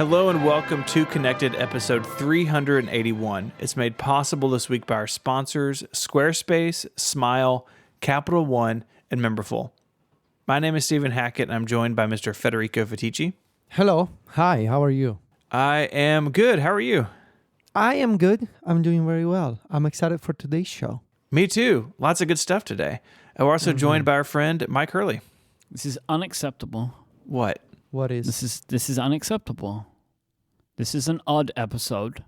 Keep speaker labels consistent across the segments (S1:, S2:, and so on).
S1: Hello and welcome to Connected episode 381. It's made possible this week by our sponsors, Squarespace, Smile, Capital One, and Memberful. My name is Stephen Hackett, and I'm joined by Mr. Federico Fatici.
S2: Hello. Hi, how are you?
S1: I am good. How are you?
S2: I am good. I'm doing very well. I'm excited for today's show.
S1: Me too. Lots of good stuff today. And we're also joined by our friend, Mike Hurley.
S3: This is unacceptable.
S1: What?
S2: What is?
S3: This is unacceptable. This is an odd episode.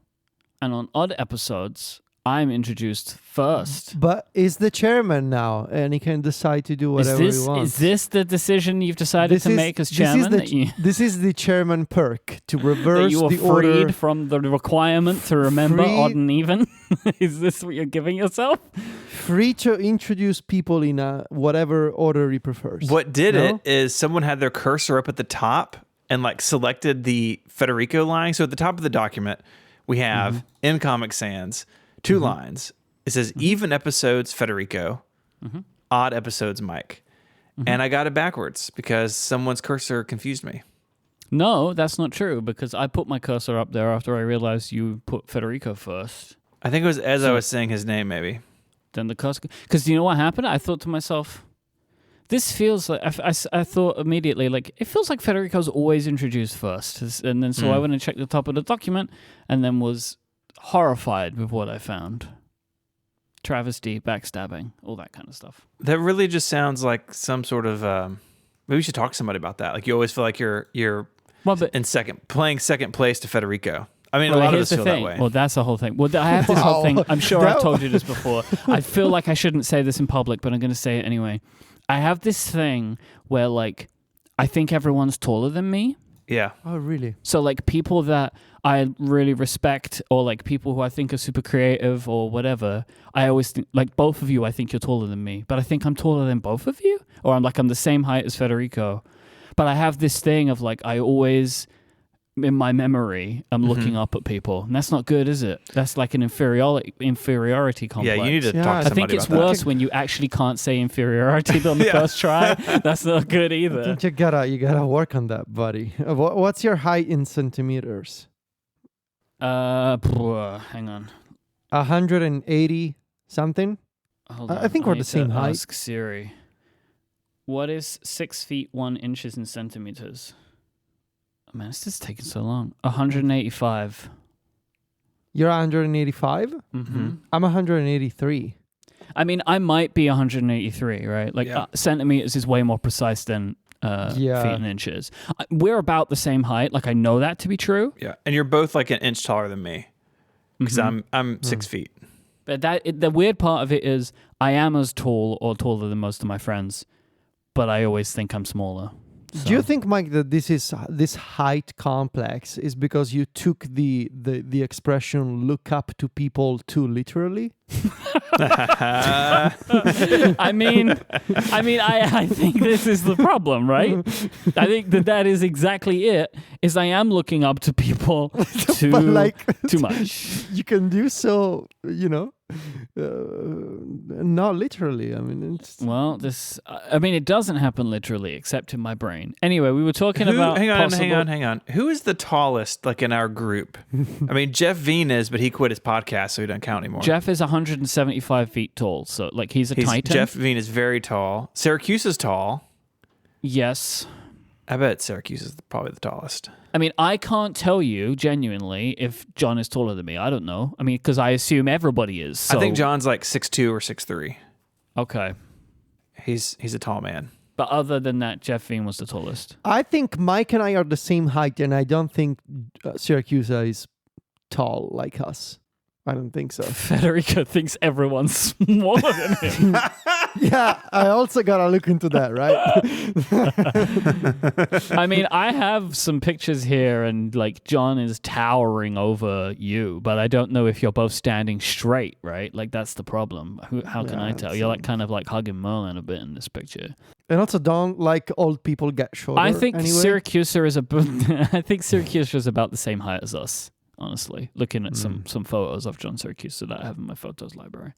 S3: And on odd episodes, I'm introduced first.
S2: But is the chairman now, and he can decide to do whatever he wants.
S3: Is this the decision you've decided to make as chairman?
S2: This is the chairman perk, to reverse
S3: you are
S2: the order.
S3: freed from the requirement to remember odd and even? Is this what you're giving yourself?
S2: Free to introduce people in whatever order he prefers.
S1: What did it is someone had their cursor up at the top and selected the Federico line. So at the top of the document, we have in Comic Sans, two lines. It says even episodes Federico, odd episodes Mike. And I got it backwards because someone's cursor confused me.
S3: No, that's not true because I put my cursor up there after I realized you put Federico first.
S1: I think it was as I was saying his name, maybe.
S3: Then the cursor... Because do you know what happened? I thought to myself, this feels like... I thought immediately, it feels like Federico's always introduced first. And then so I went and checked the top of the document and then was horrified with what I found. Travesty, backstabbing, all that kind of stuff.
S1: That really just sounds like some sort of... maybe we should talk to somebody about that. You always feel like you're playing second place to Federico. I mean, a lot of us feel that way.
S3: Well, that's the whole thing. Well, I have this whole thing. I'm sure I've told you this before. I feel like I shouldn't say this in public, but I'm going to say it anyway. I have this thing where, I think everyone's taller than me.
S1: Yeah.
S2: Oh, really?
S3: So, people that I really respect or, people who I think are super creative or whatever, I always think, both of you, I think you're taller than me. But I think I'm taller than both of you? Or I'm the same height as Federico. But I have this thing of, I always... in my memory, I'm looking up at people. And that's not good, is it? That's like an inferiority complex.
S1: Yeah, you need to talk to somebody about that.
S3: I think it's worse when you actually can't say inferiority on the first try. That's not good either.
S2: I think you gotta work on that, buddy. What's your height in centimeters?
S3: Hang on.
S2: 180 something?
S3: Hold on.
S2: I think we're the same height.
S3: Ask Siri. What is 6 feet 1 inches in centimeters? Man, this is taking so long. 185.
S2: You're 185?
S3: Mm-hmm.
S2: I'm 183.
S3: I mean, I might be 183, right? Centimeters is way more precise than feet and inches. We're about the same height. I know that to be true.
S1: Yeah, and you're both an inch taller than me because I'm 6 feet.
S3: But the weird part of it is I am as tall or taller than most of my friends, but I always think I'm smaller. So.
S2: Do you think, Mike, that this height complex is because you took the expression "look up to people" too literally?
S3: I think this is the problem, right? I think that is exactly it. Is I am looking up to people too much.
S2: You can do so, not literally.
S3: It doesn't happen literally, except in my brain. Anyway, we were talking about.
S1: Hang on. Who is the tallest, in our group? Jeff Veen is, but he quit his podcast, so he doesn't count anymore.
S3: Jeff is 175 feet tall, so he's a titan.
S1: Jeff Veen is very tall. Syracuse is tall.
S3: Yes.
S1: I bet Syracuse is probably the tallest.
S3: I can't tell you genuinely if John is taller than me. I don't know. Because I assume everybody is. So.
S1: I think John's 6'2" or 6'3".
S3: Okay.
S1: He's a tall man.
S3: But other than that, Jeff Veen was the tallest.
S2: I think Mike and I are the same height, and I don't think Syracuse is tall like us. I don't think so.
S3: Federico thinks everyone's smaller than him.
S2: Yeah, I also gotta look into that, right?
S3: I have some pictures here, and John is towering over you, but I don't know if you're both standing straight, right? That's the problem. How can I tell? You're kind of hugging Merlin a bit in this picture.
S2: And also, don't old people get shorter.
S3: I think
S2: anyway.
S3: Syracuse is about the same height as us. Honestly, looking at some photos of John Syracuse that I have in my photos library.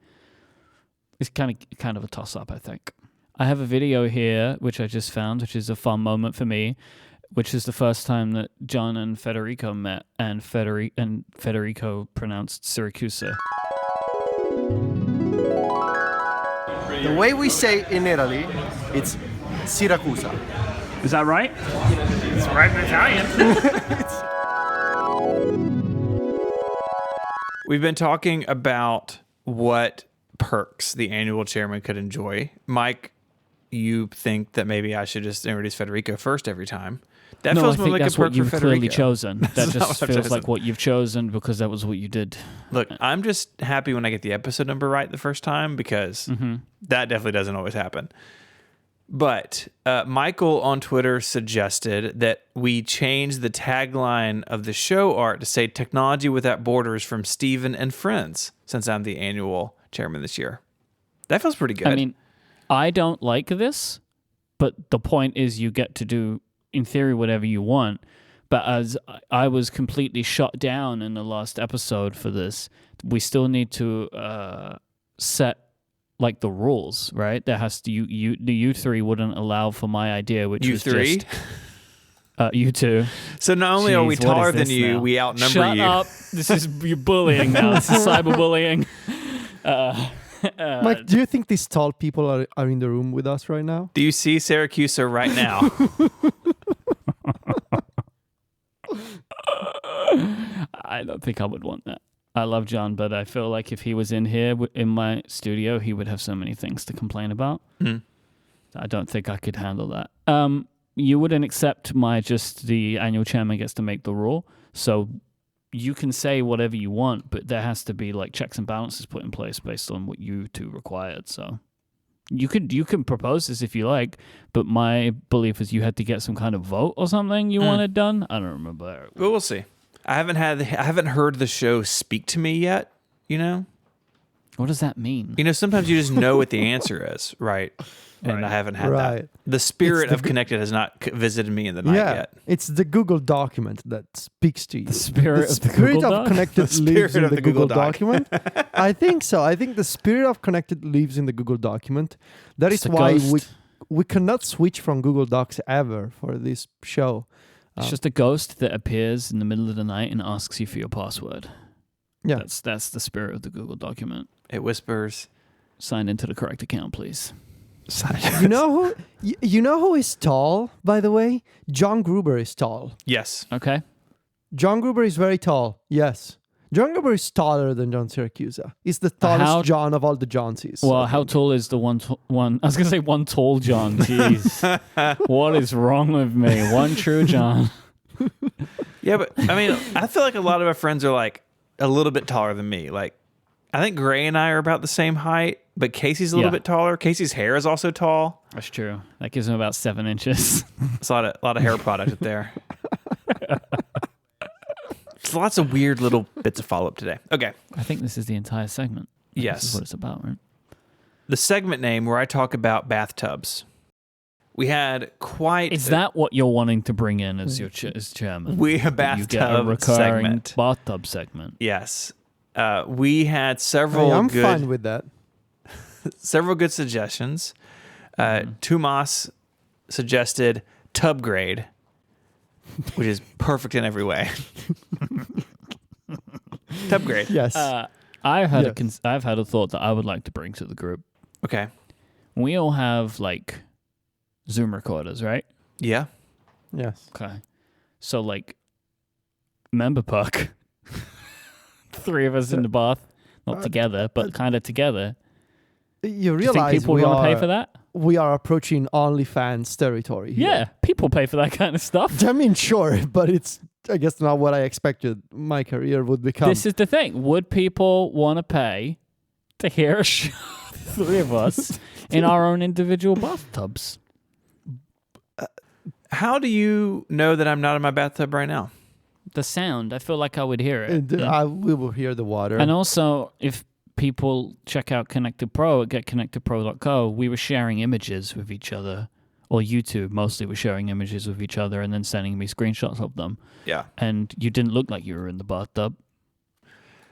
S3: It's kind of a toss-up, I think. I have a video here, which I just found, which is a fun moment for me. which is the first time that John and Federico met, and Federico pronounced Syracusa.
S4: The way we say in Italy, it's Siracusa.
S5: Is that right? It's right in Italian.
S1: We've been talking about what perks the annual chairman could enjoy. Mike, you think that maybe I should just introduce Federico first every time. That
S3: No, I
S1: feels more
S3: think
S1: like
S3: that's
S1: a perk
S3: what you've
S1: for
S3: clearly
S1: Federico.
S3: chosen. That
S1: That's not
S3: just
S1: what I've
S3: feels like
S1: chosen.
S3: what you've chosen because that was what you did.
S1: Look, I'm just happy when I get the episode number right the first time because that definitely doesn't always happen. But Michael on Twitter suggested that we change the tagline of the show art to say "Technology Without Borders" from Steven and Friends, since I'm the annual chairman this year. That feels pretty good.
S3: I mean, I don't like this, but the point is you get to do, in theory, whatever you want. But as I was completely shut down in the last episode for this, we still need to set like the rules, right? There has to you three wouldn't allow for my idea, which
S1: You
S3: was
S1: three?
S3: just you two.
S1: So not only are we
S3: Jeez, what
S1: taller
S3: is
S1: than
S3: this
S1: you,
S3: now?
S1: we outnumber
S3: Shut
S1: you.
S3: up! This is you're bullying now. This is cyberbullying.
S2: Mike, do you think these tall people are in the room with us right now?
S1: Do you see Syracuse right now?
S3: I don't think I would want that. I love John, but I feel like if he was in here in my studio, he would have so many things to complain about. I don't think I could handle that. You wouldn't accept just the annual chairman gets to make the rule. So you can say whatever you want, but there has to be like checks and balances put in place based on what you two required. So you can propose this if you like, but my belief is you had to get some kind of vote or something you wanted done. I don't remember.
S1: But we'll see. I haven't heard the show speak to me yet, you know?
S3: What does that mean?
S1: You know, sometimes you just know what the answer is, right? And I haven't had
S2: Right.
S1: that. The spirit
S2: It's the
S1: of Connected has not visited me in the night
S2: Yeah,
S1: yet.
S2: it's the Google document that speaks to you. The
S3: spirit of the Google Doc?
S2: Connected
S1: The
S2: lives
S1: spirit
S2: in
S1: of
S2: the
S1: the Google
S2: Google
S1: Doc.
S2: document. I think so. I think the spirit of Connected lives in the Google document. That
S3: It's
S2: is
S3: a
S2: why
S3: ghost.
S2: we cannot switch from Google Docs ever for this show.
S3: It's just a ghost that appears in the middle of the night and asks you for your password.
S2: Yeah.
S3: That's the spirit of the Google document.
S1: It whispers.
S3: Sign into the correct account, please.
S2: You know who is tall, by the way? John Gruber is tall.
S1: Yes.
S3: Okay.
S2: John Gruber is very tall. Yes. John Gruber is taller than John Siracusa. He's the tallest
S3: How-
S2: John of all the Johnsies.
S3: Well,
S2: I
S3: how
S2: think.
S3: tall is the one? I was gonna say one tall John. Jeez, what is wrong with me? One true John.
S1: Yeah, but I mean, I feel like a lot of our friends are like a little bit taller than me. Like, I think Gray and I are about the same height, but Casey's a little
S3: Yeah.
S1: bit taller. Casey's hair is also tall.
S3: That's true. That gives him about 7 inches.
S1: It's a lot of hair product up there. It's lots of weird little bits of follow up today. Okay.
S3: I think this is the entire segment.
S1: Yes.
S3: This is what it's about, right?
S1: The segment name where I talk about bathtubs. We had quite
S3: Is that what you're wanting to bring in as your as chairman?
S1: we a
S3: That you get a
S1: bathtub
S3: recurring
S1: segment.
S3: bathtub segment.
S1: Yes. We had several
S2: I'm
S1: good
S2: fine with that.
S1: several good suggestions. Tumas suggested tub grade, which is perfect in every way. Tub grade.
S2: Yes.
S3: I've had
S2: Yes.
S3: I've had a thought that I would like to bring to the group.
S1: Okay.
S3: We all have like Zoom recorders, right?
S1: Yeah.
S2: Yes.
S3: Okay. So like member puck. 3 of us in the bath, not together, but kind of together.
S2: You
S3: Do you think
S2: realize
S3: people
S2: we
S3: want to
S2: are
S3: pay for that?
S2: we are approaching OnlyFans territory. Here.
S3: Yeah, people pay for that kind of stuff.
S2: I mean, sure, but it's I guess not what I expected my career would become.
S3: This is the thing. Would people want to pay to hear a show, 3 of us, in our own individual bathtubs?
S1: How do you know that I'm not in my bathtub right now?
S3: The sound, I feel like I would hear it.
S2: And, we will hear the water.
S3: And also, if people check out Connected Pro at getconnectedpro.co, we were sharing images with each other, or YouTube mostly was sharing images with each other and then sending me screenshots of them.
S1: Yeah.
S3: And you didn't look like you were in the bathtub.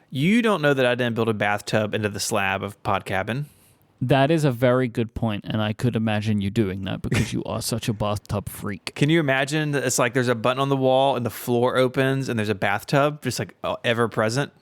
S1: You don't know that I didn't build a bathtub into the slab of Pod Cabin.
S3: That is a very good point, and I could imagine you doing that because you are such a bathtub freak.
S1: Can you imagine that it's like there's a button on the wall and the floor opens and there's a bathtub just like ever present?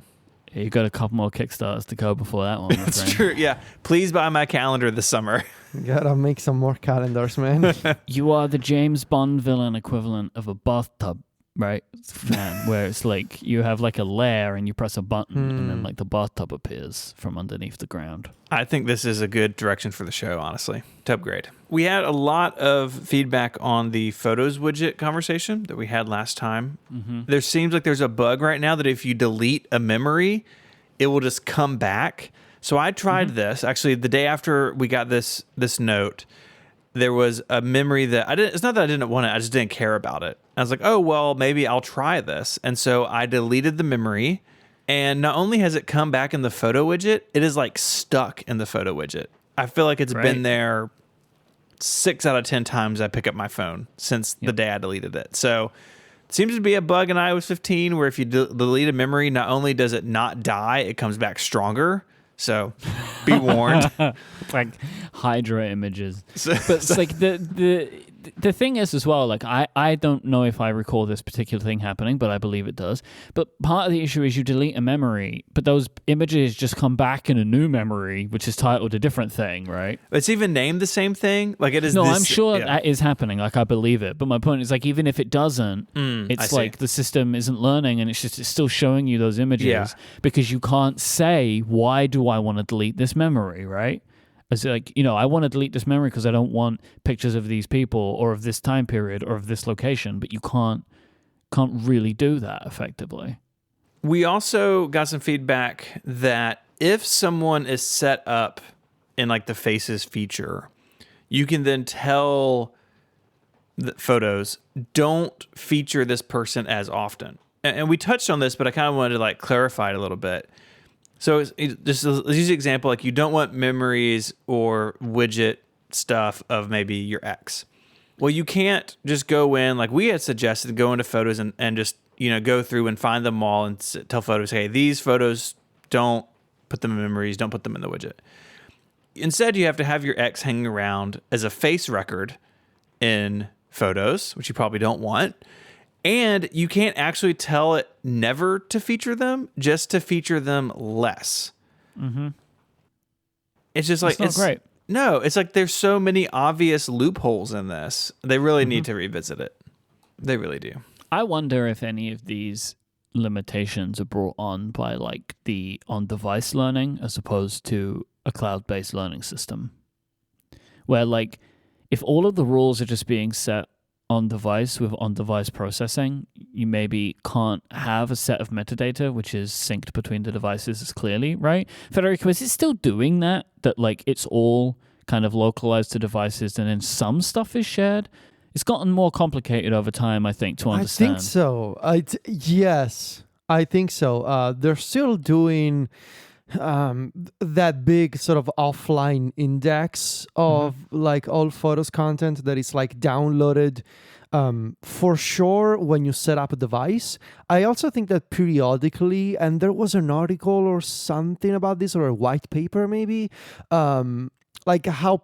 S3: You got a couple more Kickstarters to go before that one. my
S1: That's
S3: friend.
S1: true. Yeah. Please buy my calendar this summer.
S2: Gotta make some more calendars, man.
S3: You are the James Bond villain equivalent of a bathtub, right? Man, where it's like you have like a lair and you press a button and then like the bathtub appears from underneath the ground.
S1: I think this is a good direction for the show, honestly. To upgrade. We had a lot of feedback on the Photos widget conversation that we had last time. There seems like there's a bug right now that if you delete a memory, it will just come back. So I tried this. Actually, the day after we got this note, there was a memory that I didn't. It's not that I didn't want it. I just didn't care about it. I was like, oh, well, maybe I'll try this. And so I deleted the memory. And not only has it come back in the photo widget, it is like stuck in the photo widget. I feel like it's been there 6 out of 10 times I pick up my phone since the day I deleted it. So it seems to be a bug in iOS 15 where if you delete a memory, not only does it not die, it comes back stronger. So be warned.
S3: Like Hydra images. But it's like the thing is as well, like I don't know if I recall this particular thing happening, but I believe it does. But part of the issue is you delete a memory, but those images just come back in a new memory, which is titled a different thing, right?
S1: It's even named the same thing. Like it is.
S3: No,
S1: this,
S3: I'm sure that is happening. Like I believe it. But my point is like even if it doesn't, it's like the system isn't learning and it's still showing you those images because you can't say, why do I want to delete this memory, right? It's like, I want to delete this memory because I don't want pictures of these people or of this time period or of this location, but you can't really do that effectively.
S1: We also got some feedback that if someone is set up in like the Faces feature, you can then tell the Photos, don't feature this person as often. And we touched on this, but I kind of wanted to like clarify it a little bit. So just let's use an example, like you don't want memories or widget stuff of maybe your ex. Well, you can't just go in, like we had suggested, go into Photos and just, go through and find them all and tell Photos, hey, these photos, don't put them in memories, don't put them in the widget. Instead, you have to have your ex hanging around as a face record in Photos, which you probably don't want. And you can't actually tell it never to feature them, just to feature them less. Mm-hmm. It's just like,
S3: it's not great.
S1: No, it's like there's so many obvious loopholes in this. They really need to revisit it. They really do.
S3: I wonder if any of these limitations are brought on by like the on-device learning as opposed to a cloud-based learning system. Where like, if all of the rules are just being set on device with on-device processing, you maybe can't have a set of metadata which is synced between the devices as clearly, right? Federico, is it still doing that like it's all kind of localized to devices and then some stuff is shared? It's gotten more complicated over time, I think, to understand.
S2: I think so. Yes, I think so. They're still doing that big sort of offline index of like all Photos content that is like downloaded for sure when you set up a device. I also think that periodically, and there was an article or something about this or a white paper maybe, like how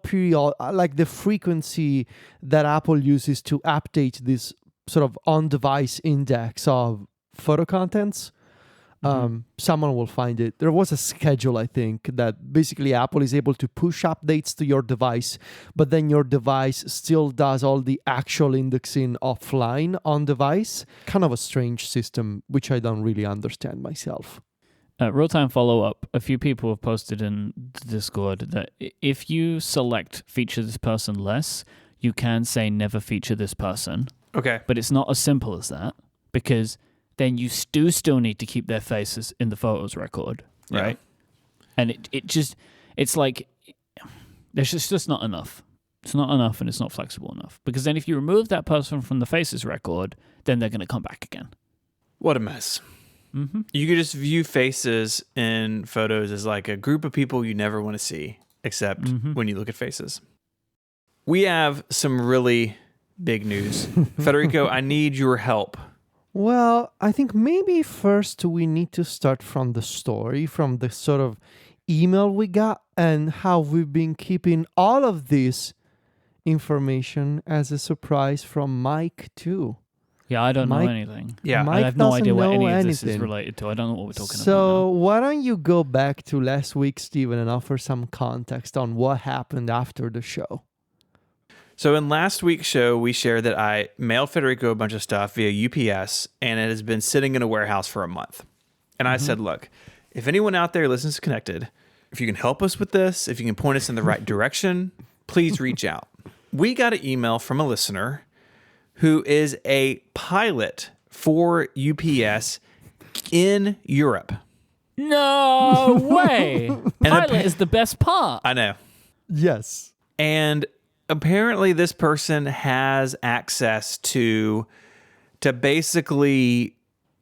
S2: like the frequency that Apple uses to update this sort of on-device index of photo contents. Someone will find it. There was a schedule, I think, that basically Apple is able to push updates to your device, but then your device still does all the actual indexing offline on device. Kind of a strange system, which I don't really understand myself.
S3: Real-time follow-up. A few people have posted in the Discord that if you select feature this person less, you can say never feature this person. Okay. But it's not as simple as that because then you still need to keep their faces in the Photos record, right? Yeah. And it's like, there's just not enough. It's not enough and it's not flexible enough. Because then if you remove that person from the faces record, then they're going to come back again.
S1: What a mess. Mm-hmm. You could just view faces in Photos as like a group of people you never want to see, except when you look at faces. We have some really big news. Federico, I need your help.
S2: Well, I think maybe first we need to start from the story, from the sort of email we got and how we've been keeping all of this information as a surprise from Mike too.
S3: Yeah, I don't know
S2: Mike-
S3: anything.
S1: Yeah.
S2: Mike
S3: I have no
S2: doesn't
S3: idea what
S2: know
S3: any of this is
S2: anything.
S3: related to. I don't know what we're talking
S2: So
S3: about.
S2: why don't you go back to last week, Steven, and offer some context on what happened after the show?
S1: So in last week's show, we shared that I mailed Federico a bunch of stuff via UPS, and it has been sitting in a warehouse for a month. And I said, look, if anyone out there listens to Connected, if you can help us with this, if you can point us in the right direction, please reach out. We got an email from a listener who is a pilot for UPS in Europe.
S3: No way! Pilot is the best part.
S1: I know.
S2: Yes.
S1: And apparently this person has access to basically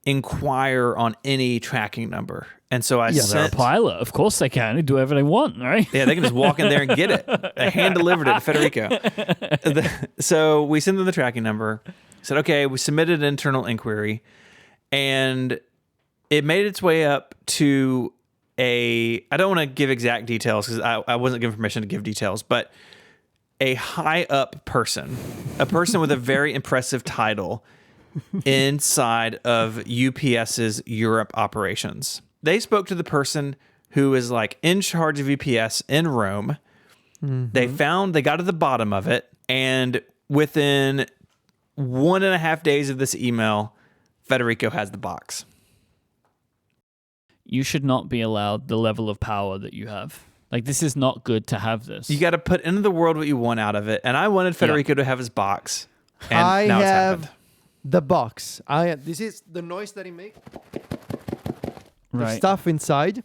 S1: inquire on any tracking number. And so I
S3: They're a
S1: sent...
S3: pilot. Of course they can. They do whatever they want, right?
S1: Yeah, they can just walk in there and get it. They hand-delivered it to Federico. So we sent them the tracking number. Said, okay, we submitted an internal inquiry. And it made its way up to I don't want to give exact details because I wasn't given permission to give details, but a high-up person, a person with a very impressive title inside of UPS's Europe operations. They spoke to the person who is like in charge of UPS in Rome. They got to the bottom of it, and within 1.5 days of this email, Federico has the box.
S3: You should not be allowed the level of power that you have. Like, this is not good to have this.
S1: You got to put into the world what you want out of it, and I wanted Federico to have his box, and
S2: I
S1: now it's
S2: have
S1: happened.
S2: the box. This is the noise that it makes. The
S3: Right.
S2: stuff inside.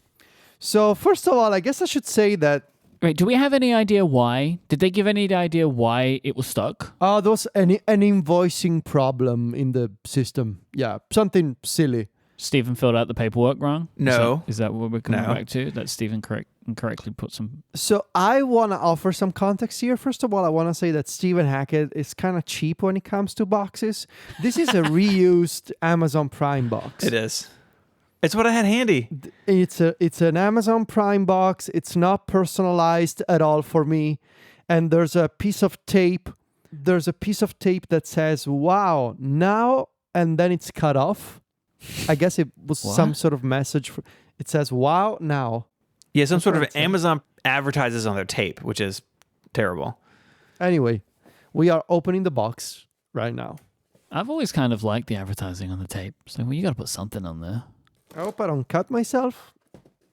S2: So first of all, I guess I should say that
S3: Wait, do we have any idea why? Did they give any idea why it was stuck?
S2: there was an invoicing problem in the system. Yeah, something silly.
S3: Stephen filled out the paperwork wrong?
S1: No.
S3: Is that what we're coming
S1: No.
S3: back to? That Stephen incorrectly put some...
S2: So I want to offer some context here. First of all, I want to say that Stephen Hackett is kind of cheap when it comes to boxes. This is a reused Amazon Prime box.
S1: It is. It's what I had handy.
S2: It's an Amazon Prime box. It's not personalized at all for me. And there's a piece of tape. There's a piece of tape that says, "Wow, now," and then it's cut off. I guess it was
S3: What?
S2: some sort of message. It says, "Wow, now."
S1: Yeah, some sort
S2: what
S1: of
S2: it said.
S1: Amazon advertises on their tape, which is terrible.
S2: Anyway, we are opening the box right now.
S3: I've always kind of liked the advertising on the tape. So, well, you got to put something on there.
S2: I hope I don't cut myself.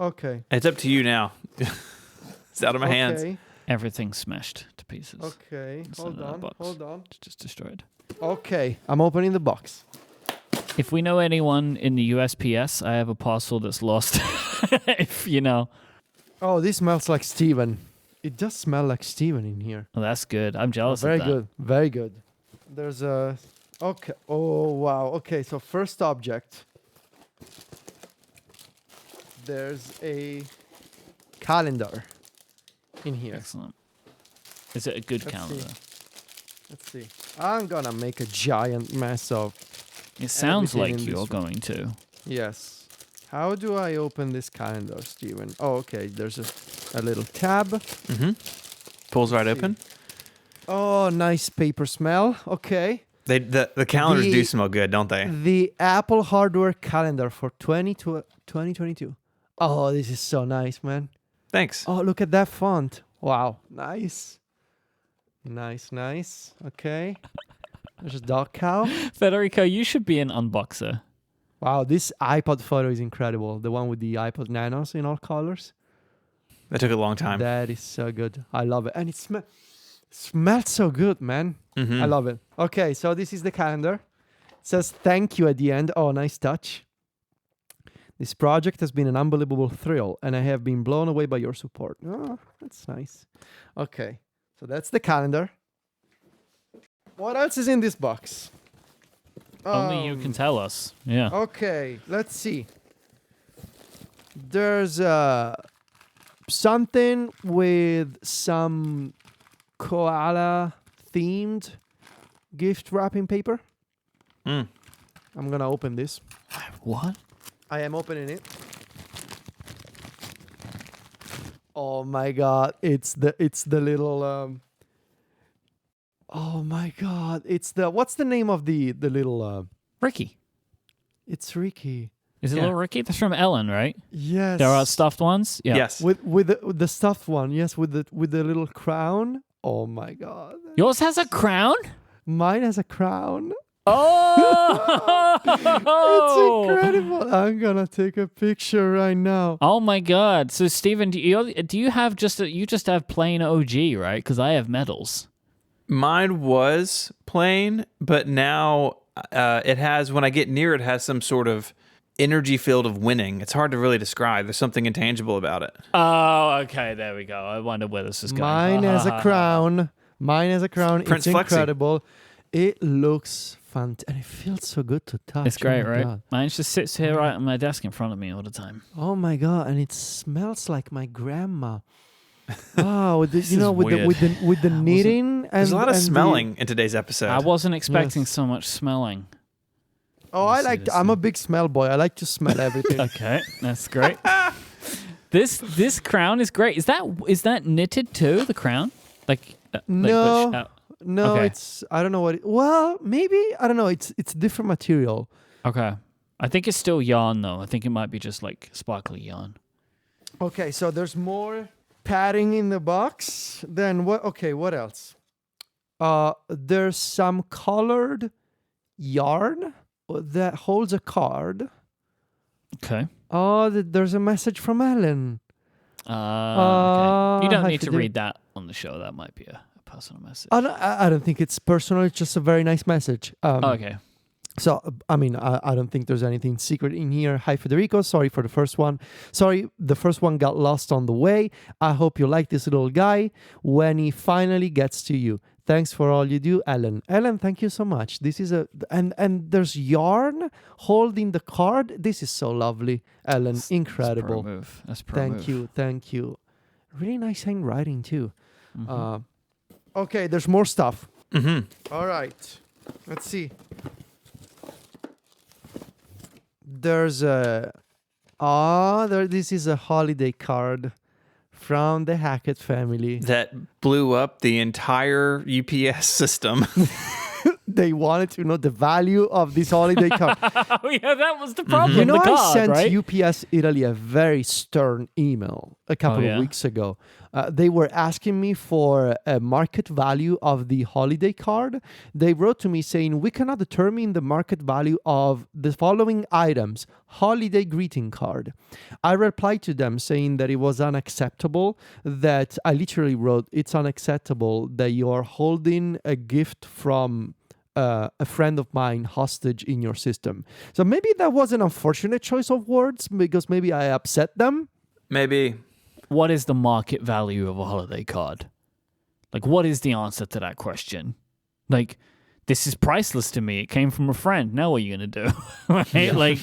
S2: Okay.
S1: It's up to you now. It's out of my hands.
S2: Okay.
S3: Everything's smashed to pieces.
S2: Okay.
S3: It's
S2: Hold
S3: another
S2: on.
S3: box.
S2: Hold on.
S3: It's just destroyed.
S2: Okay. I'm opening the box.
S3: If we know anyone in the USPS, I have a parcel that's lost. If you know.
S2: Oh, this smells like Steven. It does smell like Steven in here.
S3: Well, that's good. I'm jealous
S2: Very
S3: of that.
S2: good. Very good. There's a... Okay. Oh, wow. Okay, so first object. There's a calendar in here.
S3: Excellent. Is it a good
S2: Let's
S3: calendar?
S2: Let's see. I'm gonna make a giant mess of...
S3: It sounds
S2: Everything
S3: like
S2: in
S3: you're
S2: this room.
S3: going to.
S2: Yes. How do I open this calendar, Steven? Oh, okay. There's a little tab.
S1: Mm-hmm. Pulls right
S2: Let's see.
S1: open.
S2: Oh, nice paper smell. Okay.
S1: The calendars
S2: The-
S1: do smell good, don't they?
S2: The Apple hardware calendar for 2022. Oh, this is so nice, man.
S1: Thanks.
S2: Oh, look at that font. Wow. Nice. Nice. Okay. There's a dog cow.
S3: Federico, you should be an unboxer.
S2: Wow, this iPod photo is incredible. The one with the iPod Nanos in all colors.
S1: That took a long time.
S2: That is so good. I love it. And it smells so good, man.
S1: Mhm.
S2: I love it. Okay, so this is the calendar. It says thank you at the end. Oh, nice touch. This project has been an unbelievable thrill, and I have been blown away by your support. Oh, that's nice. Okay, so that's the calendar. What else is in this box?
S3: Only you can tell us. Yeah.
S2: Okay, let's see. There's something with some koala themed gift wrapping paper.
S1: Mm.
S2: I'm gonna open this.
S3: What?
S2: I am opening it. Oh my god, it's the little oh my god, it's the what's the name of the little
S3: Ricky.
S2: it's Ricky.
S3: Is it
S1: Yeah.
S3: little Ricky? That's from Ellen, right?
S2: Yes.
S3: There are stuffed ones. Yeah.
S1: Yes.
S2: with the stuffed one. Yes, with the little crown. Oh my god.
S3: Yours has a crown.
S2: Mine has a crown.
S3: Oh,
S2: It's incredible. I'm gonna take a picture right now.
S3: Oh my god! So Steven, do you have you just have plain OG, right? Because I have medals.
S1: Mine was plain, but now it has, when I get near it, has some sort of energy field of winning. It's hard to really describe. There's something intangible about it.
S3: Oh, okay. There we go. I wonder where this is going.
S2: Mine has a crown. Mine has a crown.
S1: Prince
S2: It's
S1: Flexi.
S2: incredible. It looks fantastic. And it feels so good to touch.
S3: It's great,
S2: Oh my
S3: right?
S2: God.
S3: Mine just sits here right on my desk in front of me all the time.
S2: Oh my god! And it smells like my grandma. Oh, with the,
S1: This is weird.
S2: with the knitting.
S1: There's a lot of
S2: and
S1: smelling in today's episode.
S3: I wasn't expecting
S2: Yes.
S3: so much smelling.
S2: Oh,
S3: Let's
S2: I
S3: see
S2: like.
S3: this
S2: I'm a
S3: thing.
S2: big smell boy. I like to smell everything.
S3: Okay, that's great. This crown is great. Is that knitted too? The crown,
S2: No. No,
S3: Okay.
S2: it's. I don't know what. Well, maybe I don't know. It's different material.
S3: okay. I think it's still yarn though. I think it might be just like sparkly yarn.
S2: Okay, so there's more padding in the box. Then what? Okay, what else? There's some colored yarn that holds a card.
S3: Okay.
S2: Oh, there's a message from Ellen.
S3: Okay. You don't
S2: hi,
S3: need to
S2: Federico.
S3: read that on the show. That might be a personal message.
S2: I don't think it's personal. It's just a very nice message.
S3: Okay.
S2: So, I mean, I don't think there's anything secret in here. Hi, Federico. Sorry for the first one. Sorry, the first one got lost on the way. I hope you like this little guy when he finally gets to you. Thanks for all you do, Ellen. Ellen, thank you so much. This is and there's yarn holding the card. This is so lovely, Ellen.
S3: That's
S2: Incredible.
S3: pro move. That's pro move.
S2: Thank you. Really nice handwriting too.
S3: Mhm.
S2: Okay, there's more stuff.
S1: Mm-hmm.
S2: All right. Let's see. There's a this is a holiday card from the Hackett family.
S1: That blew up the entire UPS system.
S2: They wanted to know the value of this holiday card.
S3: Oh yeah, that was the problem.
S2: You know,
S3: the card,
S2: I sent
S3: right?
S2: UPS Italy a very stern email a couple
S3: yeah?
S2: of weeks ago. They were asking me for a market value of the holiday card. They wrote to me saying, we cannot determine the market value of the following items. Holiday greeting card. I replied to them saying that it was unacceptable, that I literally wrote, it's unacceptable that you are holding a gift from a friend of mine hostage in your system. So maybe that was an unfortunate choice of words because maybe I upset them.
S1: Maybe.
S3: What is the market value of a holiday card? Like, what is the answer to that question? Like, this is priceless to me. It came from a friend. Now what are you going to do? Right? Like,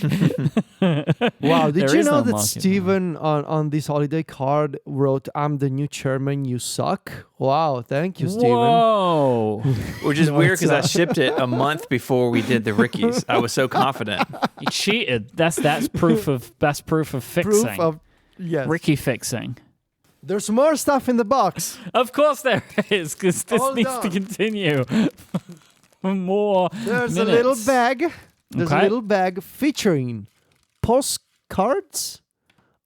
S2: Wow, did
S3: there
S2: you
S3: is
S2: know
S3: no
S2: that
S3: market
S2: Steven on this holiday card wrote, I'm the new chairman, you suck? Wow, thank you, Steven.
S3: whoa.
S1: Which is
S2: No,
S1: weird
S2: it's
S1: because I
S2: not.
S1: shipped it a month before we did the Rickies. I was so confident.
S3: You cheated. That's proof of fixing.
S2: Proof of, yes.
S3: Ricky fixing.
S2: There's more stuff in the box.
S3: Of course there is, because this
S2: Hold
S3: needs
S2: on.
S3: to continue. More
S2: There's
S3: minutes.
S2: a little bag. There's a
S3: Okay.
S2: little bag featuring postcards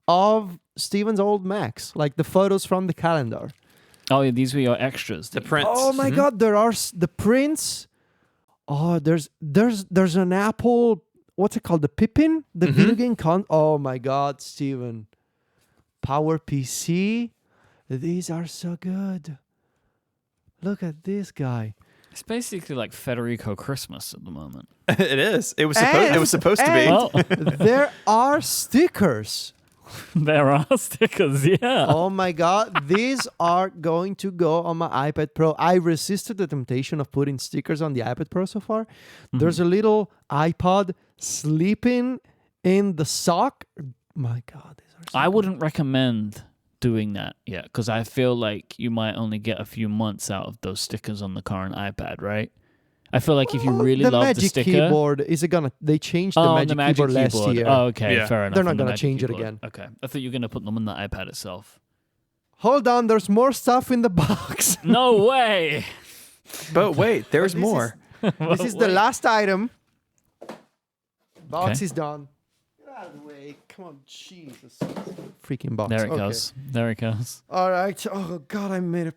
S2: of Steven's old Macs, like the photos from the calendar.
S3: Oh, yeah, these were your extras.
S1: The prints.
S2: Oh my God, there are the prints. Oh, there's an Apple. What's it called? The Pippin, the video game Oh my God, Steven. Power PC. These are so good. Look at this guy.
S3: It's basically like Federico Christmas at the moment.
S1: It is. It was supposed to be.
S3: Well,
S2: There are stickers.
S3: there are stickers, yeah.
S2: Oh my God, these are going to go on my iPad Pro. I resisted the temptation of putting stickers on the iPad Pro so far. There's a little iPod sleeping in the sock. My God, these are so
S3: I
S2: good.
S3: wouldn't recommend doing that yet, because I feel like you might only get a few months out of those stickers on the current iPad, right? I feel like if you
S2: Well,
S3: really
S2: the
S3: love the
S2: Magic
S3: sticker...
S2: Keyboard, is it gonna? They changed the,
S3: on
S2: Magic Keyboard last year.
S3: Oh, okay,
S1: Yeah.
S3: fair enough.
S2: They're not
S3: on the
S2: gonna
S3: Magic
S2: change it
S3: Keyboard.
S2: again.
S3: Okay, I thought you were going to put them on the iPad itself.
S2: hold on. There's more stuff in the box.
S3: No way.
S1: But wait, there's more.
S2: This is the last item. Box
S3: Okay.
S2: is done. Get out of the way. Come on, Jesus. Freaking box.
S3: There it
S2: Okay.
S3: goes. There it goes.
S2: All right. Oh, God, I made a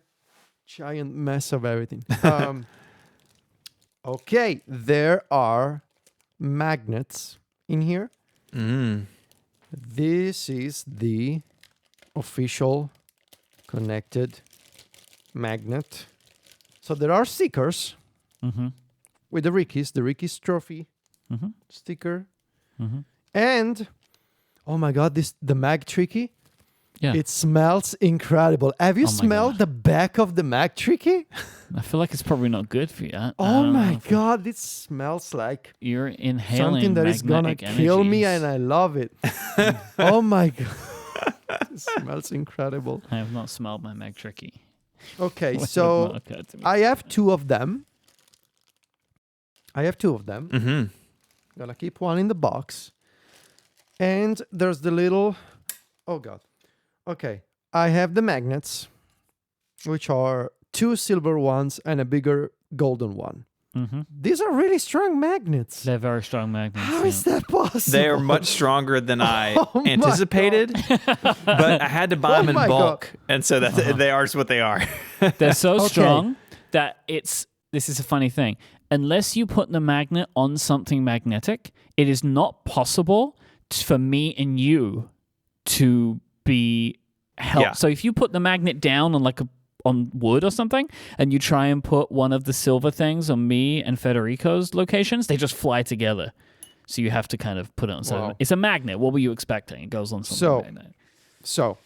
S2: giant mess of everything. Okay, there are magnets in here. This is the official connected magnet. So there are stickers with the Ricky's trophy sticker. And, oh my God, the Mag Tricky.
S3: Yeah.
S2: It smells incredible. Have you
S3: Oh my
S2: smelled
S3: God.
S2: the back of the Mag Tricky?
S3: I feel like it's probably not good for you. I
S2: Oh
S3: don't know
S2: my
S3: if
S2: God, it smells like
S3: You're inhaling
S2: something that is gonna
S3: magnetic
S2: kill me,
S3: energies.
S2: and I love it. Oh my God, it smells incredible.
S3: I have not smelled my Meg Tricky.
S2: Okay,
S3: Would have
S2: so
S3: not occurred to me.
S2: I have two of them.
S1: Mm-hmm.
S2: Gonna keep one in the box. And there's the little, oh God. Okay, I have the magnets, which are two silver ones and a bigger golden one. These are really strong magnets.
S3: They're very strong magnets.
S2: How
S3: yeah.
S2: is that possible?
S1: They are much stronger than I
S2: Oh my
S1: anticipated, but I had to buy them
S2: Oh
S1: in
S2: my
S1: bulk, and so they are just what they are.
S3: They're so
S2: Okay.
S3: strong that this is a funny thing. Unless you put the magnet on something magnetic, it is not possible for me and you to be held.
S1: Yeah.
S3: So if you put the magnet down on wood or something, and you try and put one of the silver things on me and Federico's locations, they just fly together. So you have to kind of put it on something.
S2: Wow.
S3: It's a magnet. What were you expecting? It goes on something.
S2: So-
S3: magnet.
S2: So,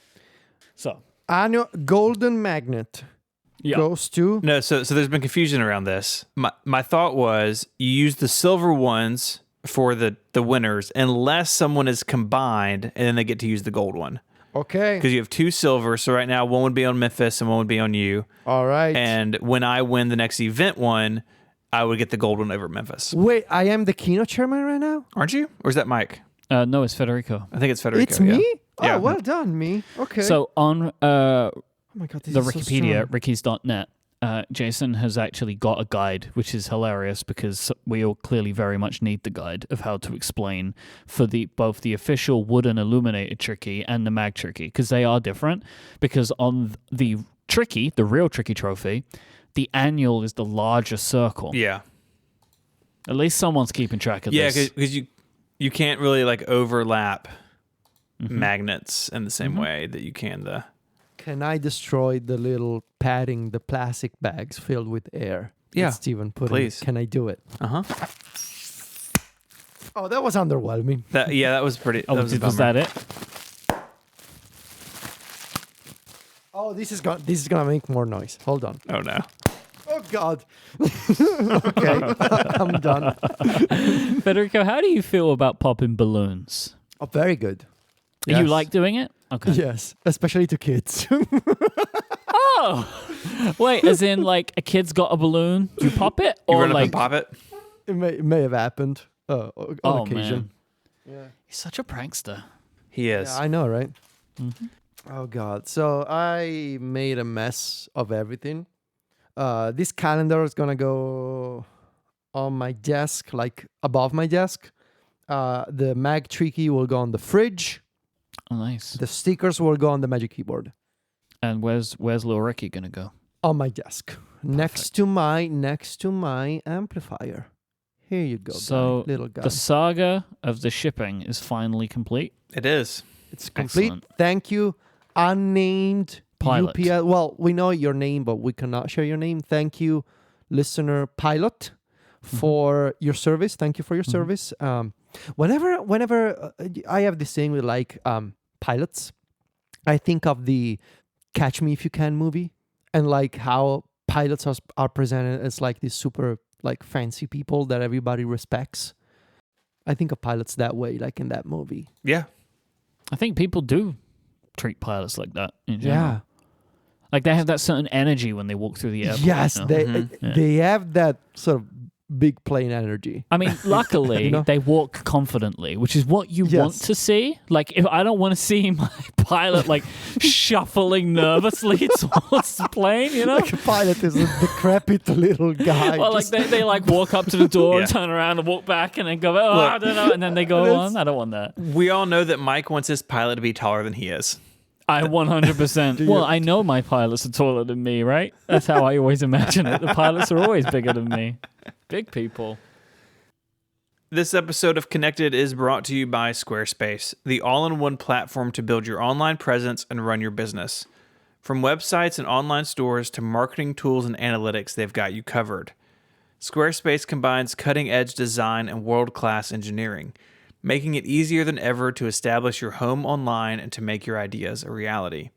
S3: So
S2: annual golden magnet
S3: yeah.
S2: goes to
S1: No, so there's been confusion around this. My thought was you use the silver ones for the winners unless someone is combined, and then they get to use the gold one.
S2: okay.
S1: Because you have two silver, so right now one would be on Memphis and one would be on you.
S2: All right.
S1: And when I win the next event one, I would get the gold one over Memphis.
S2: Wait, I am the keynote chairman right now?
S1: Aren't you? Or is that Mike?
S3: No, it's Federico.
S1: I think it's Federico.
S2: It's me?
S1: Yeah.
S2: Oh,
S1: Yeah.
S2: well done, me. Okay.
S3: So on
S2: oh my God, this
S3: the
S2: is so
S3: Wikipedia,
S2: strong.
S3: rickies.net, Jason has actually got a guide, which is hilarious because we all clearly very much need the guide of how to explain for both the official wooden illuminated Tricky and the Mag Tricky, because they are different. Because on the Tricky, the real Tricky trophy, the annual is the larger circle.
S1: Yeah.
S3: At least someone's keeping track of
S1: Yeah,
S3: this.
S1: because you can't really like overlap magnets in the same way that you can the...
S2: Can I destroy the little padding, the plastic bags filled with air? that
S1: Yeah,
S2: Steven put
S1: please.
S2: in? Can I do it?
S1: Uh-huh.
S2: Oh, that was underwhelming.
S1: That was pretty...
S3: Oh,
S1: a
S3: was
S1: bummer.
S3: that it?
S2: Oh, this is gonna make more noise. Hold on.
S1: Oh, no.
S2: Oh God. Okay, I'm done.
S3: Federico, how do you feel about popping balloons?
S2: Oh, very good.
S3: You
S2: Yes.
S3: like doing it? Okay.
S2: Yes, especially to kids.
S3: Oh, wait, as in like a kid's got a balloon, do you pop it?
S1: You
S3: Or
S1: run up
S3: like,
S1: and pop it?
S2: It may have happened on
S3: oh
S2: occasion.
S3: man,
S2: Yeah.
S3: he's such a prankster.
S1: He is.
S2: Yeah, I know, right? Oh God! So I made a mess of everything. This calendar is gonna go on my desk, like above my desk. The Mag Tricky will go on the fridge.
S3: Oh, nice.
S2: The stickers will go on the Magic Keyboard.
S3: And where's little Ricky gonna go?
S2: On my desk, next to my amplifier. Here you go,
S3: So
S2: little guy.
S3: the saga of the shipping is finally complete.
S1: It is.
S2: It's complete.
S3: Excellent.
S2: Thank you, unnamed
S3: Pilot.
S2: UPS. Well, we know your name, but we cannot share your name. Thank you, listener pilot, for your service. Thank you for your service. Whenever I have this thing with like pilots, I think of the Catch Me If You Can movie, and like how pilots are presented as like these super like fancy people that everybody respects. I think of pilots that way, like in that movie.
S1: Yeah.
S3: I think people do treat pilots like that in general.
S2: Yeah.
S3: Like they have that certain energy when they walk through the airport.
S2: Yes,
S3: you know?
S2: they have that sort of big plane energy.
S3: I mean, luckily, they walk confidently, which is what you want to see. Like, if I don't want to see my pilot, like, shuffling nervously towards the plane, you know?
S2: Like a pilot is a decrepit little guy.
S3: Well, like, they like, walk up to the door and turn around and walk back and then go, I don't know, and then they go on. I don't want that.
S1: We all know that Mike wants his pilot to be taller than he is.
S3: I 100%. Well, I know my pilots are taller than me, right? That's how I always imagine it. The pilots are always bigger than me. Big people.
S1: This episode of Connected is brought to you by Squarespace, the all-in-one platform to build your online presence and run your business. From websites and online stores to marketing tools and analytics, they've got you covered. Squarespace combines cutting-edge design and world-class engineering, making it easier than ever to establish your home online and to make your ideas a reality.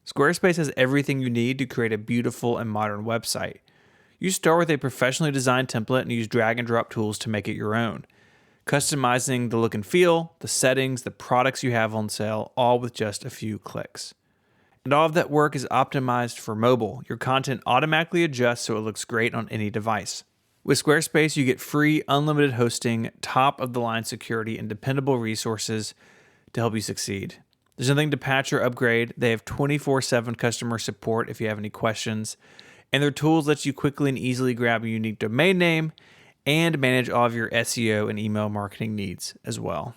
S1: Squarespace has everything you need to create a beautiful and modern website. You start with a professionally designed template and use drag and drop tools to make it your own, customizing the look and feel, the settings, the products you have on sale, all with just a few clicks. And all of that work is optimized for mobile. Your content automatically adjusts so it looks great on any device. With Squarespace, you get free, unlimited hosting, top-of-the-line security, and dependable resources to help you succeed. There's nothing to patch or upgrade. They have 24/7 customer support if you have any questions. And their tools let you quickly and easily grab a unique domain name and manage all of your SEO and email marketing needs as well.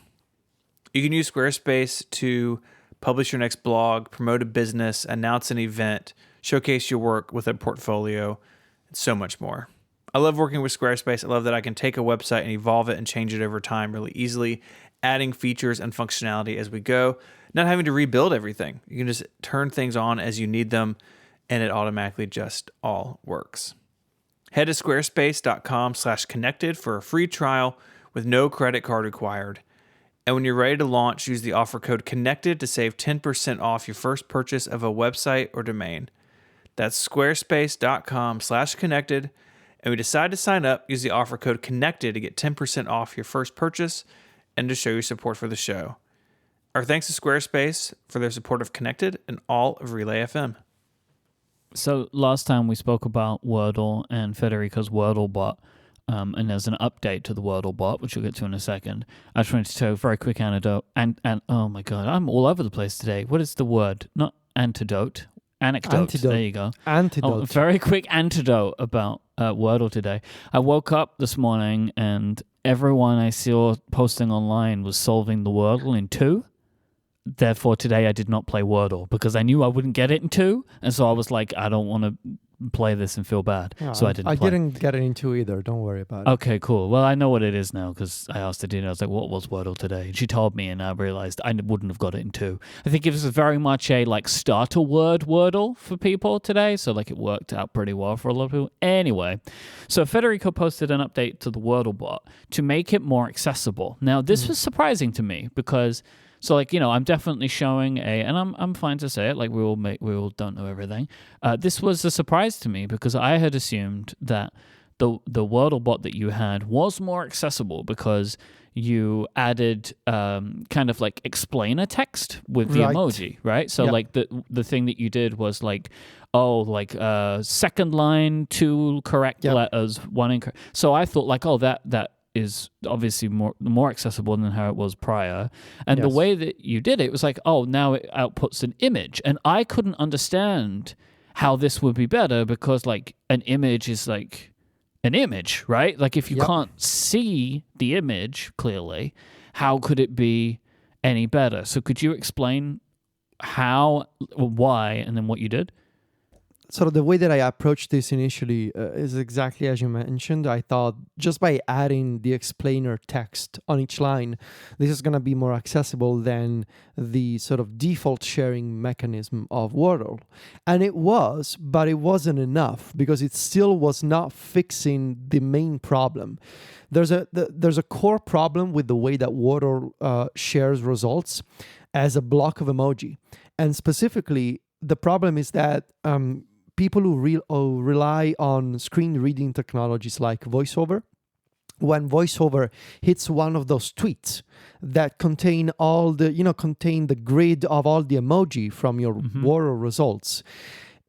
S1: You can use Squarespace to publish your next blog, promote a business, announce an event, showcase your work with a portfolio, and so much more. I love working with Squarespace. I love that I can take a website and evolve it and change it over time really easily, adding features and functionality as we go, not having to rebuild everything. You can just turn things on as you need them, and it automatically just all works. Head to squarespace.com/connected for a free trial with no credit card required. And when you're ready to launch, use the offer code CONNECTED to save 10% off your first purchase of a website or domain. That's squarespace.com/connected. And we decide to sign up, use the offer code CONNECTED to get 10% off your first purchase and to show your support for the show. Our thanks to Squarespace for their support of Connected and all of Relay FM.
S3: So last time we spoke about Wordle and Federico's Wordle bot, and there's an update to the Wordle bot, which we'll get to in a second. I just wanted to tell a very quick anecdote. And oh my God, I'm all over the place today. What is the word? Not antidote. Anecdote. There you go.
S2: Antidote.
S3: Oh, very quick antidote about Wordle today. I woke up this morning and everyone I saw posting online was solving the Wordle in 2. Therefore, today I did not play Wordle because I knew I wouldn't get it in 2. And so I was like, I don't want to play this and feel bad.
S2: Yeah,
S3: so I didn't play.
S2: I didn't get it in 2 either. Don't worry about it.
S3: Okay, cool. Well, I know what it is now because I asked Adina. I was like, what was Wordle today? And she told me and I realized I wouldn't have got it in 2. I think it was very much a like starter word Wordle for people today. So like it worked out pretty well for a lot of people. Anyway, so Federico posted an update to the Wordle bot to make it more accessible. Now, this was surprising to me because... So, like, you know, I'm definitely showing and I'm fine to say it, like we all don't know everything. This was a surprise to me because I had assumed that the Wordle bot that you had was more accessible because you added kind of like explainer text with the emoji, right? So, like the thing that you did was like, second line, 2 correct letters, 1 incorrect. So I thought like, that is obviously more accessible than how it was prior. And the way that you did it was like, now it outputs an image. And I couldn't understand how this would be better because like an image is like an image, right? Like if you can't see the image clearly, how could it be any better? So could you explain how, why, and then what you did?
S2: So the way that I approached this initially is exactly as you mentioned. I thought just by adding the explainer text on each line, this is going to be more accessible than the sort of default sharing mechanism of Wordle. And it was, but it wasn't enough because it still was not fixing the main problem. There's a core problem with the way that Wordle shares results as a block of emoji. And specifically, the problem is that people who rely on screen reading technologies like VoiceOver, when VoiceOver hits one of those tweets that contain the grid of all the emoji from your Wordle results,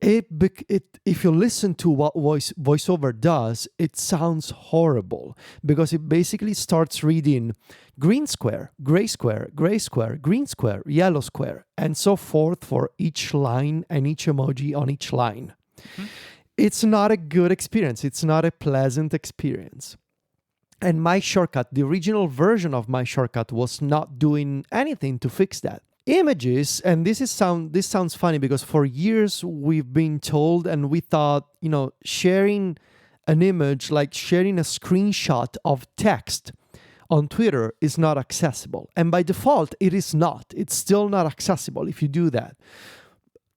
S2: If you listen to what voiceover does, it sounds horrible because it basically starts reading green square, gray square, gray square, green square, yellow square, and so forth for each line and each emoji on each line. It's not a good experience. It's not a pleasant experience. And my shortcut, the original version of my shortcut, was not doing anything to fix that. Images, and this sounds funny because for years we've been told and we thought, sharing an image, like sharing a screenshot of text on Twitter, is not accessible. And by default, it is not. It's still not accessible if you do that.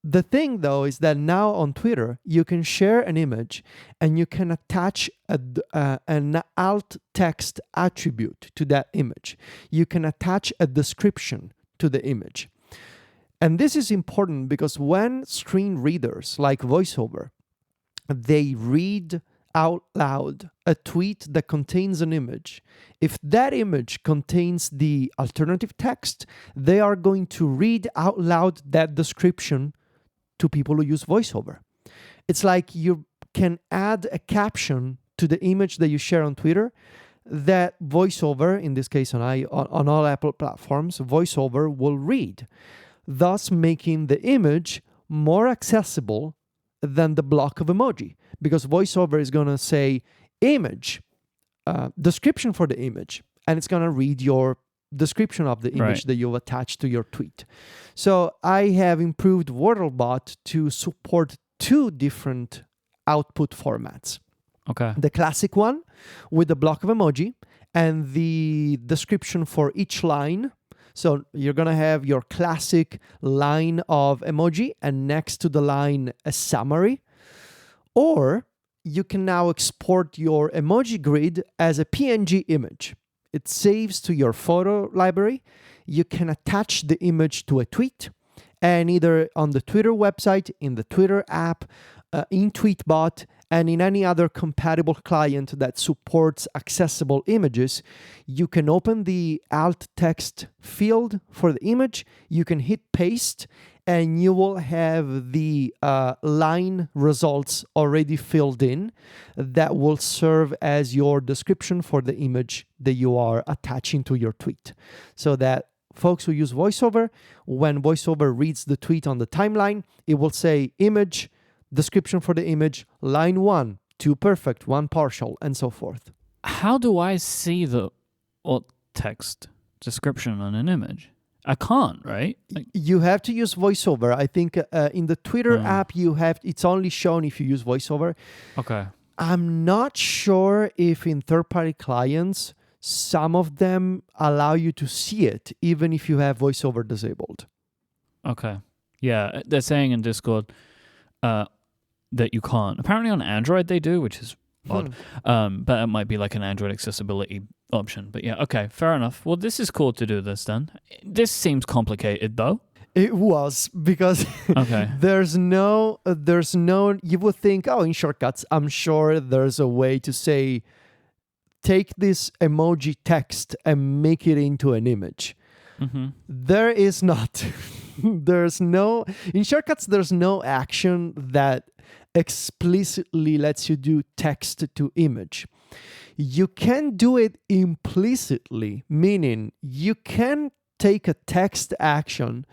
S2: The thing, though, is that now on Twitter, you can share an image and you can attach an alt text attribute to that image. You can attach a description to the image. And this is important because when screen readers like VoiceOver, they read out loud a tweet that contains an image, if that image contains the alternative text, they are going to read out loud that description to people who use VoiceOver. It's like you can add a caption to the image that you share on Twitter that VoiceOver, in this case on all Apple platforms, VoiceOver will read, thus making the image more accessible than the block of emoji, because VoiceOver is going to say image, description for the image, and it's going to read your description of the image that you've attached to your tweet. So I have improved WordleBot to support 2 different output formats.
S3: Okay.
S2: The classic one with the block of emoji and the description for each line. So you're going to have your classic line of emoji and next to the line a summary. Or you can now export your emoji grid as a PNG image. It saves to your photo library. You can attach the image to a tweet, and either on the Twitter website, in the Twitter app, in Tweetbot, and in any other compatible client that supports accessible images, you can open the alt text field for the image, you can hit paste, and you will have the line results already filled in that will serve as your description for the image that you are attaching to your tweet. So that folks who use VoiceOver, when VoiceOver reads the tweet on the timeline, it will say image, description for the image, line 1, 2 perfect, 1 partial, and so forth.
S3: How do I see the alt text description on an image? I can't, right?
S2: You have to use VoiceOver. I think in the Twitter app, it's only shown if you use VoiceOver.
S3: Okay.
S2: I'm not sure if in third-party clients, some of them allow you to see it, even if you have VoiceOver disabled.
S3: Okay. Yeah, they're saying in Discord that you can't. Apparently on Android they do, which is odd. But it might be like an Android accessibility option. But yeah, okay, fair enough. Well, this is cool to do this then. This seems complicated though.
S2: It was because
S3: Okay.
S2: there's no, you would think, in shortcuts, I'm sure there's a way to say, take this emoji text and make it into an image.
S3: Mm-hmm.
S2: There is not. In shortcuts, there's no action that explicitly lets you do text to image. You can do it implicitly, meaning you can take a text action,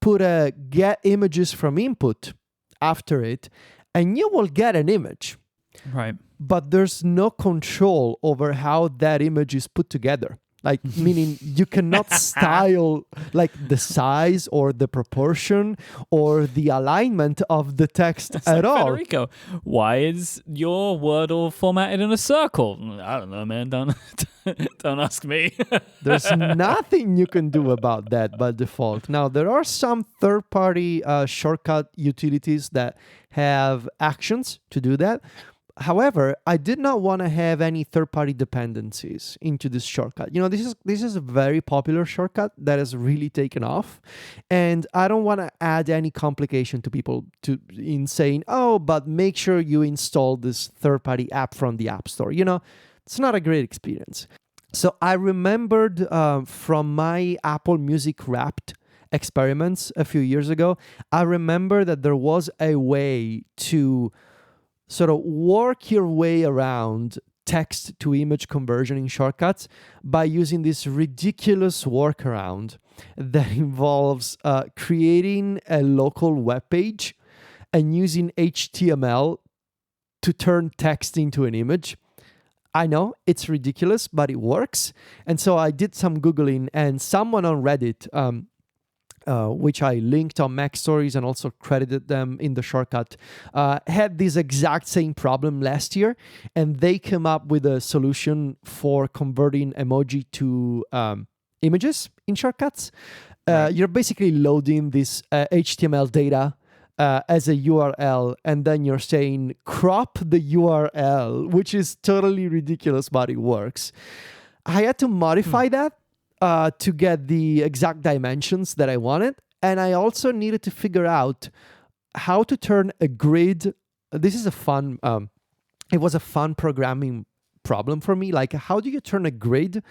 S2: put a get images from input after it, and you will get an image.
S3: Right.
S2: But there's no control over how that image is put together. Like, meaning you cannot style like the size or the proportion or the alignment of the text at all.
S3: Federico, why is your Wordle formatted in a circle? I don't know, man. Don't ask me.
S2: There's nothing you can do about that by default. Now, there are some third-party shortcut utilities that have actions to do that. However, I did not want to have any third-party dependencies into this shortcut. This is a very popular shortcut that has really taken off, and I don't want to add any complication to people in saying, but make sure you install this third-party app from the App Store. It's not a great experience. So I remembered from my Apple Music Wrapped experiments a few years ago, I remember that there was a way to sort of work your way around text to image conversion in shortcuts by using this ridiculous workaround that involves creating a local web page and using HTML to turn text into an image. I know it's ridiculous, but it works. And so I did some Googling, and someone on Reddit, which I linked on Mac Stories and also credited them in the shortcut, had this exact same problem last year, and they came up with a solution for converting emoji to images in shortcuts. You're basically loading this HTML data as a URL, and then you're saying crop the URL, which is totally ridiculous, but it works. I had to modify that to get the exact dimensions that I wanted. And I also needed to figure out how to turn a grid. This is it was a fun programming problem for me. Like, how do you turn a grid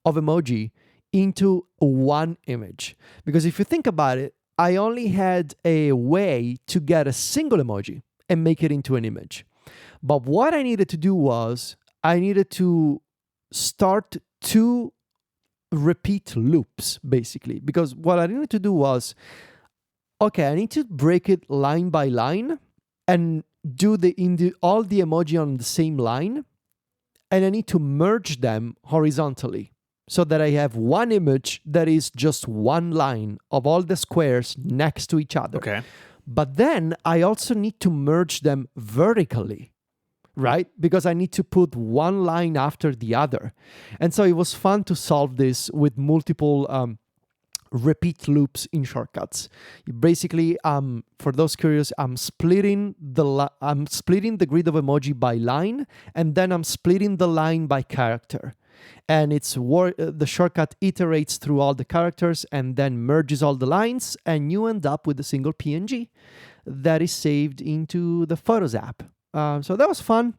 S2: of emoji into one image? Because if you think about it, I only had a way to get a single emoji and make it into an image. But what I needed to do was I needed to start two repeat loops, basically. Because what I needed to do was, okay, I need to break it line by line and do all the emoji on the same line. And I need to merge them horizontally, so that I have one image that is just one line of all the squares next to each other.
S1: Okay.
S2: But then I also need to merge them vertically, right? Because I need to put one line after the other. And so it was fun to solve this with multiple repeat loops in shortcuts. Basically, for those curious, I'm splitting the grid of emoji by line, and then I'm splitting the line by character. And the shortcut iterates through all the characters and then merges all the lines, and you end up with a single PNG that is saved into the Photos app. So that was fun.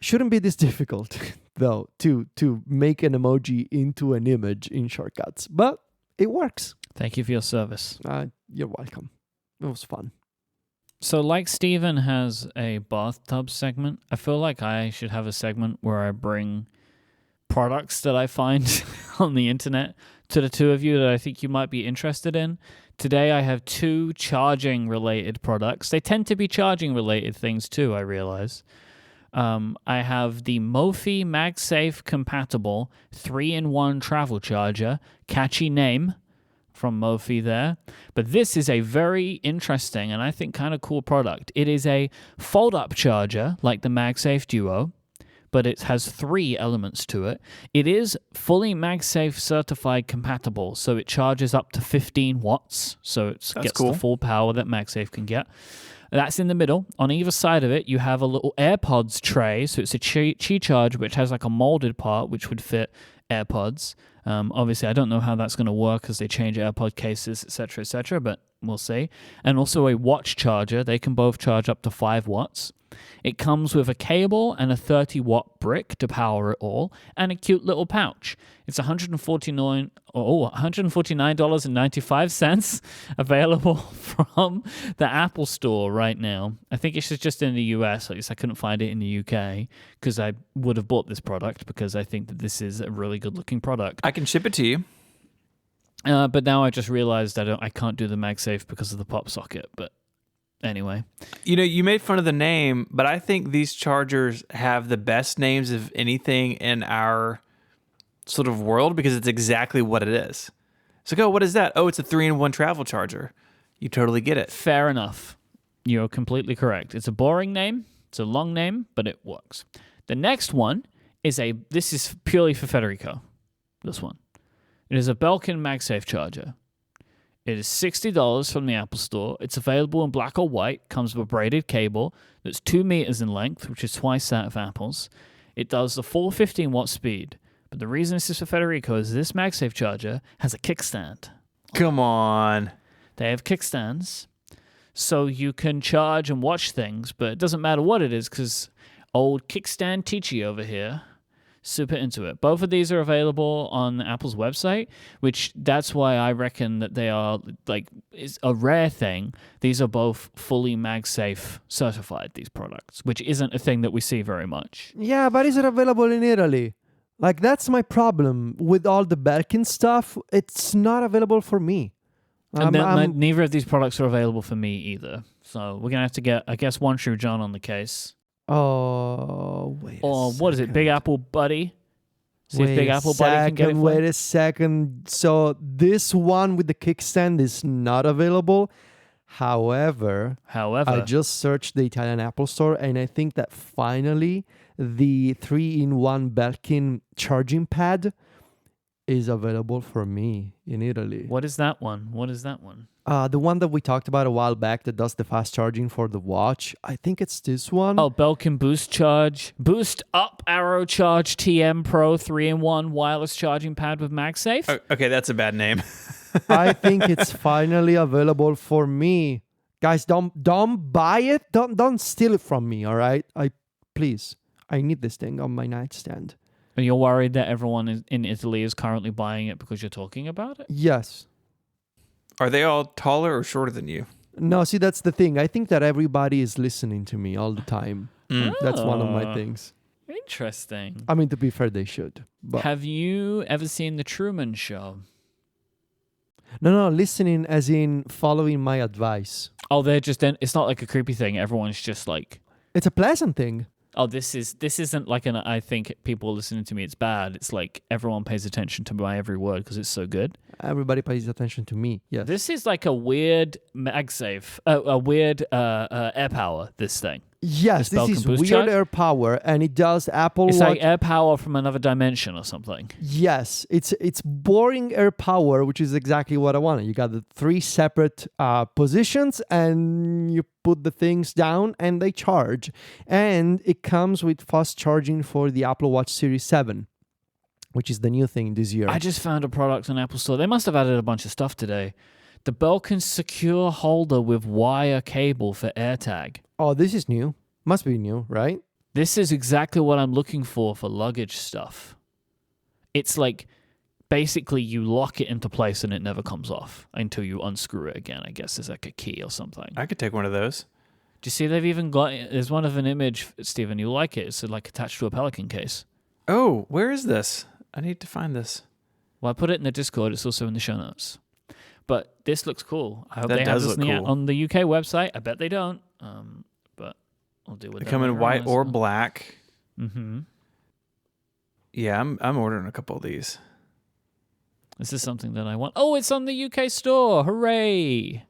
S2: Shouldn't be this difficult, though, to make an emoji into an image in shortcuts. But it works.
S3: Thank you for your service.
S2: You're welcome. It was fun.
S3: So like Steven has a bathtub segment, I feel like I should have a segment where I bring products that I find on the internet to the two of you that I think you might be interested in. Today I have two charging related products. They tend to be charging related things too, I realize. I have the Mophie MagSafe compatible 3-in-1 travel charger. Catchy name from Mophie there. But this is a very interesting and I think kind of cool product. It is a fold-up charger like the MagSafe Duo, but it has 3 elements to it. It is fully MagSafe certified compatible, so it charges up to 15 watts, so it gets
S1: cool.
S3: the full power that MagSafe can get. That's in the middle. On either side of it, you have a little AirPods tray, so it's a Qi charge, which has like a molded part, which would fit AirPods. Obviously, I don't know how that's going to work as they change AirPod cases, etc., but we'll see. And also a watch charger. They can both charge up to 5 watts. It comes with a cable and a 30-watt brick to power it all, and a cute little pouch. It's $149.95 available from the Apple Store right now. I think it's just in the US. At least I couldn't find it in the UK because I would have bought this product because I think that this is a really good-looking product.
S1: I can ship it to you.
S3: But now I just realized I can't do the MagSafe because of the pop socket, but anyway.
S1: You know, you made fun of the name, but I think these chargers have the best names of anything in our sort of world because it's exactly what it is. It's like, oh, what is that? Oh, it's a 3-in-1 travel charger. You totally get it.
S3: Fair enough. You're completely correct. It's a boring name. It's a long name, but it works. The next one this is purely for Federico. This one. It is a Belkin MagSafe charger. It is $60 from the Apple Store. It's available in black or white. Comes with a braided cable that's 2 meters in length, which is twice that of Apple's. It does the full 15-watt speed. But the reason this is for Federico is this MagSafe charger has a kickstand.
S1: Come on.
S3: They have kickstands, so you can charge and watch things, but it doesn't matter what it is because old kickstand Teachy over here Super into it. Both of these are available on Apple's website, which that's why I reckon that they are like is a rare thing. These are both fully MagSafe certified, these products, which isn't a thing that we see very much.
S2: Yeah, but is it available in Italy? Like, that's my problem with all the Belkin stuff. It's not available for me.
S3: And neither of these products are available for me either. So we're going to have to get, I guess, One True John on the case.
S2: Oh, wait.
S3: Or what is it, Big Apple Buddy? See
S2: Wait
S3: if Big Apple Buddy can get it for
S2: wait
S3: you.
S2: a second. So this one with the kickstand is not available. However, I just searched the Italian Apple Store, and I think that finally the 3-in-1 Belkin charging pad is available for me in Italy.
S3: What is that one?
S2: The one that we talked about a while back that does the fast charging for the watch. I think it's this one.
S3: Oh, Belkin Boost Charge. Boost Up Arrow Charge TM Pro 3-in-1 wireless charging pad with MagSafe.
S1: Okay, that's a bad name.
S2: I think it's finally available for me. Guys, don't buy it. Don't steal it from me, all right? Please. I need this thing on my nightstand.
S3: And you're worried that everyone in Italy is currently buying it because you're talking about it?
S2: Yes.
S1: Are they all taller or shorter than you?
S2: No, see, that's the thing. I think that everybody is listening to me all the time. That's one of my things.
S3: Interesting.
S2: I mean, to be fair, they should. But
S3: Have you ever seen The Truman Show?
S2: No, listening as in following my advice.
S3: Oh, they're just... It's not like a creepy thing. Everyone's just like...
S2: It's a pleasant thing.
S3: Oh, this isn't like I think people listening to me, it's bad. It's like everyone pays attention to my every word because it's so good.
S2: Everybody pays attention to me, yes.
S3: This is like a weird MagSafe, a weird air power, this thing.
S2: Yes, this
S3: Belkin
S2: is
S3: Boost
S2: weird
S3: Charge?
S2: air power, and it does Apple
S3: It's
S2: Watch.
S3: like air power from another dimension or something.
S2: Yes, it's boring air power, which is exactly what I wanted. You got the 3 separate positions, and you put the things down, and they charge. And it comes with fast charging for the Apple Watch Series 7, which is the new thing this year.
S3: I just found a product on Apple Store. They must have added a bunch of stuff today. The Belkin Secure Holder with wire cable for AirTag.
S2: Oh, this is new. Must be new, right?
S3: This is exactly what I'm looking for luggage stuff. It's like basically you lock it into place and it never comes off until you unscrew it again, I guess, is like a key or something.
S1: I could take one of those.
S3: Do you see they've even got, there's one of an image, Stephen, you like it. It's like attached to a Pelican case.
S1: Oh, where is this? I need to find this.
S3: Well, I put it in the Discord. It's also in the show notes. But this looks cool. I hope
S1: That
S3: they have
S1: does
S3: this
S1: look cool.
S3: on the UK website. I bet they don't. But I'll deal with
S1: They
S3: that.
S1: come in
S3: later
S1: white
S3: on,
S1: or
S3: so.
S1: black.
S3: Mm-hmm.
S1: Yeah, I'm ordering a couple of these.
S3: This is something that I want. Oh, it's on the UK store. Hooray.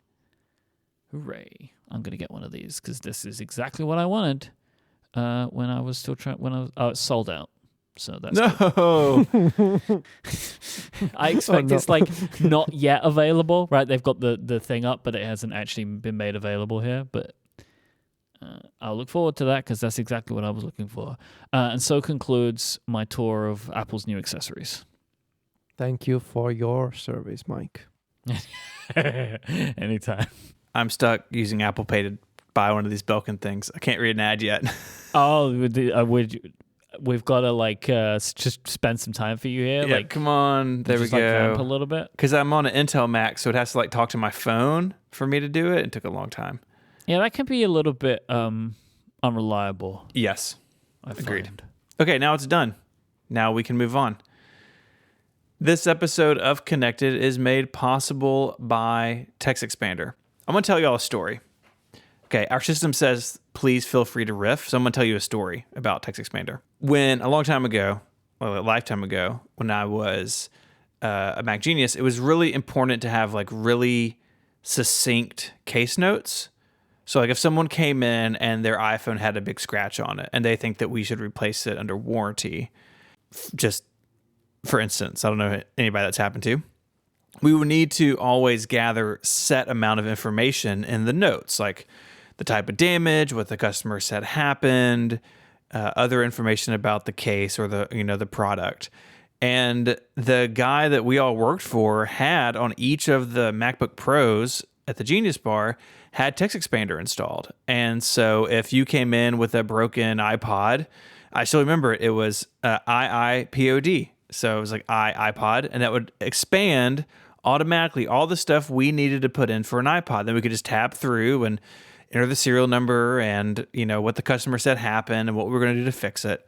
S3: Hooray. I'm going to get one of these because this is exactly what I wanted when I was still trying. Oh, it's sold out. So that's
S1: No.
S3: I expect it's like not yet available, right? They've got the thing up, but it hasn't actually been made available here. But I'll look forward to that because that's exactly what I was looking for. And so concludes my tour of Apple's new accessories.
S2: Thank you for your service, Mike.
S3: Anytime.
S1: I'm stuck using Apple Pay to buy one of these Belkin things. I can't read an ad yet.
S3: Oh, we've got to just spend some time for you here.
S1: Yeah,
S3: like,
S1: come on. There we
S3: just, like, vamp a
S1: go.
S3: little bit.
S1: Because I'm on an Intel Mac, so it has to like talk to my phone for me to do it. It took a long time.
S3: Yeah, that can be a little bit unreliable.
S1: Yes.
S3: I
S1: Agreed.
S3: find.
S1: Okay, now it's done. Now we can move on. This episode of Connected is made possible by TextExpander. I'm going to tell you all a story. Okay, our system says, please feel free to riff. So I'm going to tell you a story about TextExpander. When a long time ago, well, a lifetime ago, when I was a Mac genius, it was really important to have like really succinct case notes. So like if someone came in and their iPhone had a big scratch on it and they think that we should replace it under warranty, just for instance, I don't know anybody that's happened to, we would need to always gather set amount of information in the notes, like the type of damage, what the customer said happened, other information about the case or the product. And the guy that we all worked for had on each of the MacBook Pros at the Genius Bar had TextExpander installed. And so if you came in with a broken iPod, I still remember it. It was IIPOD. So it was like iPod, and that would expand automatically all the stuff we needed to put in for an iPod. Then we could just tab through and enter the serial number and, what the customer said happened and what we were going to do to fix it.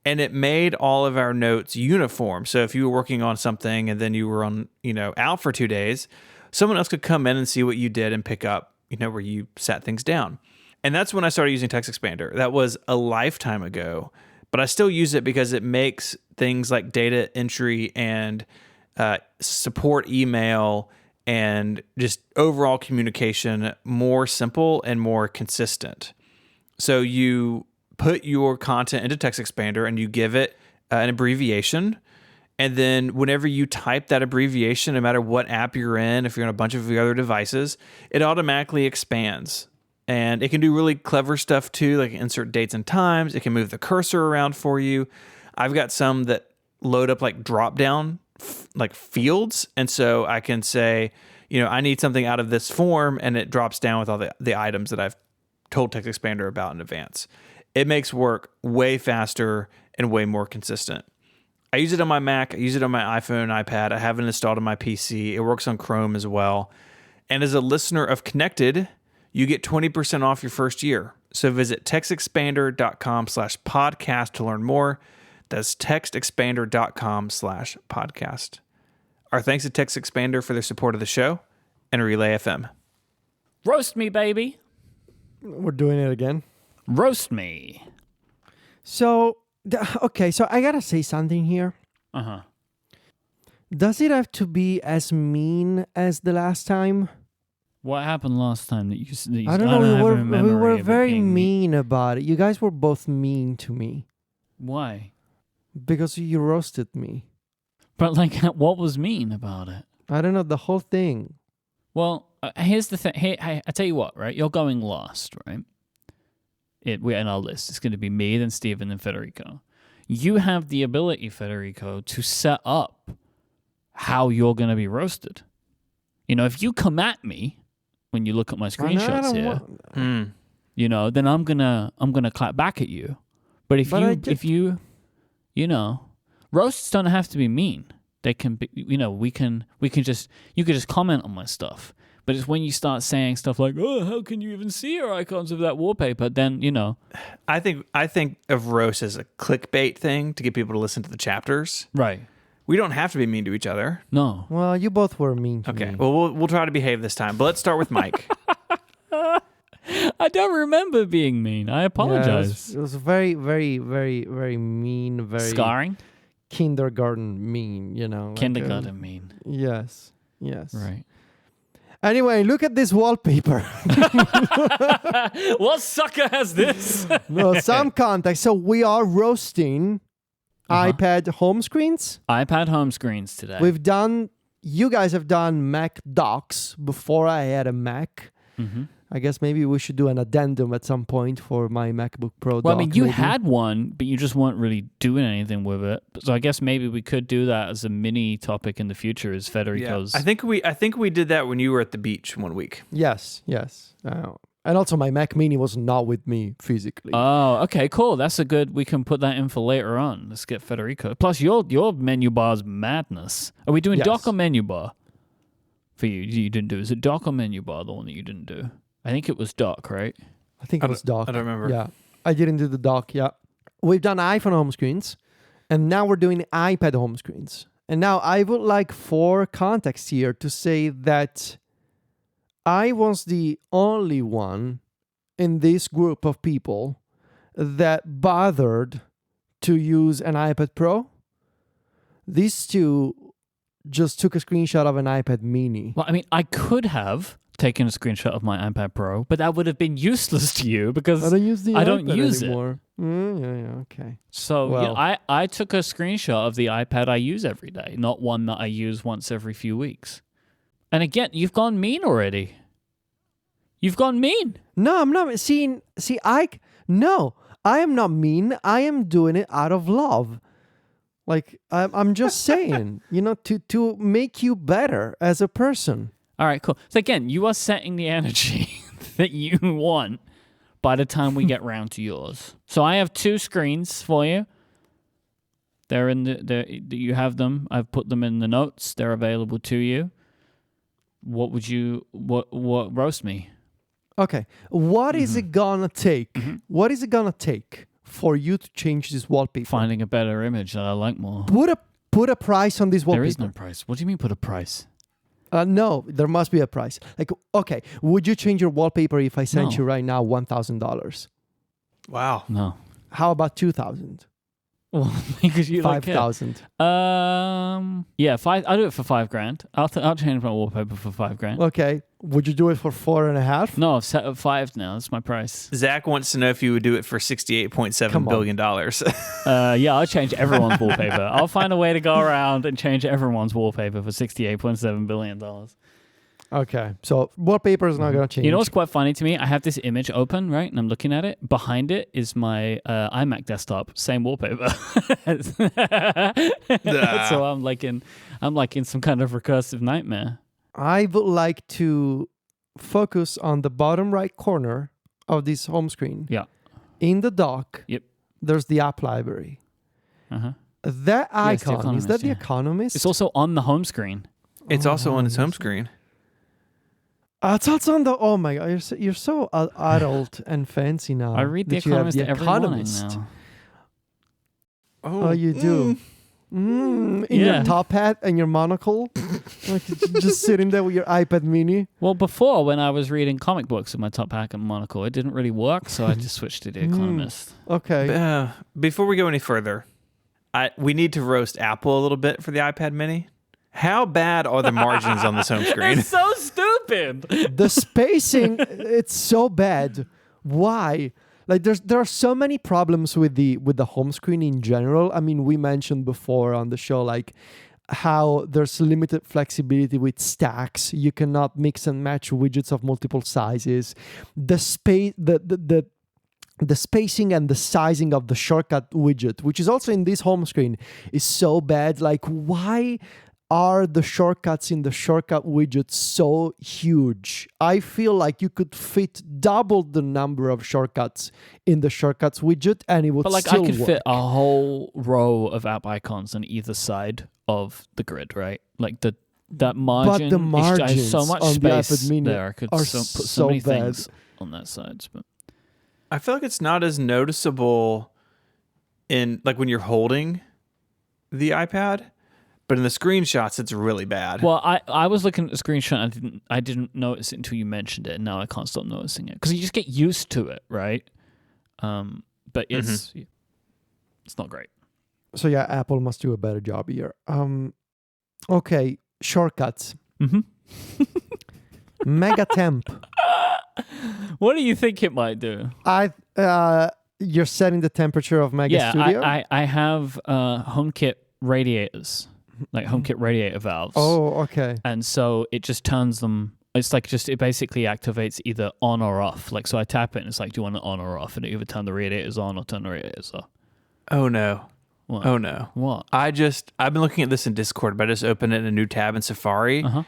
S1: And it made all of our notes uniform. So if you were working on something and then you were on, out for 2 days, someone else could come in and see what you did and pick up, where you sat things down. And that's when I started using Text Expander. That was a lifetime ago, but I still use it because it makes things like data entry and support email and just overall communication more simple and more consistent. So you put your content into Text Expander and you give it an abbreviation. And then whenever you type that abbreviation, no matter what app you're in, if you're on a bunch of your other devices, it automatically expands. And it can do really clever stuff too, like insert dates and times. It can move the cursor around for you. I've got some that load up like drop down like fields. And so I can say, I need something out of this form, and it drops down with all the items that I've told Text Expander about in advance. It makes work way faster and way more consistent. I use it on my Mac. I use it on my iPhone and iPad. I have it installed on my PC. It works on Chrome as well. And as a listener of Connected, you get 20% off your first year. So visit textexpander.com/podcast to learn more. That's textexpander.com/podcast. Our thanks to Text Expander for their support of the show and Relay FM.
S3: Roast me, baby.
S2: We're doing it again.
S3: Roast me.
S2: So, okay, so I gotta say something here.
S3: Uh-huh.
S2: Does it have to be as mean as the last time?
S3: What happened last time that you
S2: I don't know.
S3: have a memory
S2: We were
S3: of it
S2: very
S3: being
S2: mean about it. You guys were both mean to me
S3: Why?
S2: because you roasted me.
S3: But what was mean about it?
S2: I don't know, the whole thing.
S3: Well, here's the thing. Hey, I tell you what, right? You're going last, right? We're in our list. It's going to be me, then Steven, then Federico. You have the ability, Federico, to set up how you're going to be roasted. If you come at me when you look at my screenshots here, then I'm gonna clap back at you. But if roasts don't have to be mean. They can be, you could just comment on my stuff. But it's when you start saying stuff like, "Oh, how can you even see your icons of that wallpaper?" Then
S1: I think of roast as a clickbait thing to get people to listen to the chapters.
S3: Right.
S1: We don't have to be mean to each other.
S3: No.
S2: Well, you both were mean to me.
S1: Okay. Well, we'll try to behave this time. But let's start with Mike.
S3: I don't remember being mean. I apologize.
S2: Yeah, it was very, very, very, very mean. Very
S3: Scarring?
S2: Kindergarten mean,
S3: Kindergarten mean.
S2: Yes.
S3: Right.
S2: Anyway, look at this wallpaper.
S3: What sucker has this?
S2: No, some context. So we are roasting iPad home screens.
S3: iPad home screens today.
S2: You guys have done Mac docs before I had a Mac.
S3: Mm-hmm.
S2: I guess maybe we should do an addendum at some point for my MacBook Pro
S3: Well,
S2: doc.
S3: I mean, you
S2: maybe.
S3: had one, but you just weren't really doing anything with it. So I guess maybe we could do that as a mini topic in the future. Is Federico's?
S1: I think we did that when you were at the beach one week.
S2: Yes. And also my Mac Mini was not with me physically.
S3: Oh, okay, cool. That's a good. We can put that in for later on. Let's get Federico. Plus, your menu bar's madness. Are we doing dock or menu bar for you? You didn't do. Is it dock or menu bar the one that you didn't do? I think it was dock, right?
S2: I think it was dock.
S1: I don't remember.
S2: Yeah, I didn't do the dock. Yeah, we've done iPhone home screens, and now we're doing iPad home screens. And now I would like for context here to say that I was the only one in this group of people that bothered to use an iPad Pro. These two just took a screenshot of an iPad Mini.
S3: Well, I mean, I could have taken a screenshot of my iPad Pro, but that would have been useless to you because
S2: I don't use the
S3: I don't
S2: iPad
S3: use
S2: anymore. Yeah, okay.
S3: So
S2: Well.
S3: I took a screenshot of the iPad I use every day, not one that I use once every few weeks. And again, you've gone mean already. You've gone mean.
S2: No, I'm not. No, I am not mean. I am doing it out of love. Like, I'm just saying, to make you better as a person.
S3: All right, cool. So again, you are setting the energy that you want by the time we get round to yours. So I have 2 screens for you. They're in you have them. I've put them in the notes. They're available to you. What roast me?
S2: Okay. What is it gonna take? What is it gonna take for you to change this wallpaper?
S3: Finding a better image that I like more.
S2: Put a price on this wallpaper.
S3: There is no price. What do you mean put a price?
S2: No, there must be a price. Like, okay, would you change your wallpaper if I sent
S3: No.
S2: you right now $1,000?
S1: Wow.
S3: No.
S2: How about 2,000?
S3: Well, because you like it.
S2: 5,000.
S3: Yeah, 5. I'll do it for $5,000. I'll change my wallpaper for $5,000.
S2: Okay. Would you do it for 4.5?
S3: No, I've set up 5 now. That's my price.
S1: Zach wants to know if you would do it for $68.7
S2: Come on.
S1: billion.
S3: Yeah, I'll change everyone's wallpaper. I'll find a way to go around and change everyone's wallpaper for $68.7 billion.
S2: Okay. So wallpaper is not going to change.
S3: You know what's quite funny to me? I have this image open, right? And I'm looking at it. Behind it is my iMac desktop. Same wallpaper. So I'm like in some kind of recursive nightmare.
S2: I would like to focus on the bottom right corner of this home screen.
S3: Yeah.
S2: In the dock,
S3: Yep.
S2: there's the app library.
S3: Uh-huh.
S2: That
S3: Yeah, it's The
S2: icon, is that
S3: Economist,
S2: the
S3: yeah.
S2: Economist?
S3: It's also on the home screen.
S1: It's also on his home screen.
S2: It's also on the. Oh my God, you're so adult and fancy now.
S3: I read The
S2: that you have
S3: Economist every morning now.
S2: Oh, you do. In your
S3: Yeah.
S2: top hat and your monocle, like just sitting there with your iPad Mini.
S3: Well, before when I was reading comic books with my top hat and monocle, it didn't really work, so I just switched to The Economist.
S2: Okay.
S1: Before we go any further, we need to roast Apple a little bit for the iPad Mini. How bad are the margins on this home screen?
S3: It's so stupid.
S2: The spacing, it's so bad. Why? Like there are so many problems with the home screen in general. I mean, we mentioned before on the show like how there's limited flexibility with stacks. You cannot mix and match widgets of multiple sizes. The space the spacing and the sizing of the shortcut widget, which is also in this home screen, is so bad. Like, why are the shortcuts in the shortcut widget so huge? I feel like you could fit double the number of shortcuts in the shortcuts widget and it would
S3: But like
S2: still
S3: I could
S2: work.
S3: fit a whole row of app icons on either side of the grid, right? Like that margin,
S2: the
S3: is
S2: margins
S3: so much
S2: on the iPad
S3: space
S2: Mini
S3: there. I could
S2: are
S3: put
S2: so
S3: so many
S2: bad.
S3: things on that side. But
S1: I feel like it's not as noticeable in like when you're holding the iPad, but in the screenshots it's really bad.
S3: well, I was looking at the screenshot. And I didn't notice it until you mentioned it, and now I can't stop noticing it because you just get used to it, right? But it's not great.
S2: So yeah, Apple must do a better job here. Okay, shortcuts.
S3: Mm-hmm.
S2: Mega temp.
S3: What do you think it might do?
S2: You're setting the temperature of Mega Studio?
S3: I have HomeKit radiators, like HomeKit radiator valves.
S2: Oh, okay.
S3: And so it just turns them. It's like it basically activates either on or off. Like, so I tap it and it's like, do you want it on or off? And it either turn the radiators on or turn the radiators off.
S1: Oh no.
S3: What?
S1: Oh no.
S3: What?
S1: I've been looking at this in Discord, but I just opened it in a new tab in Safari.
S3: Uh-huh.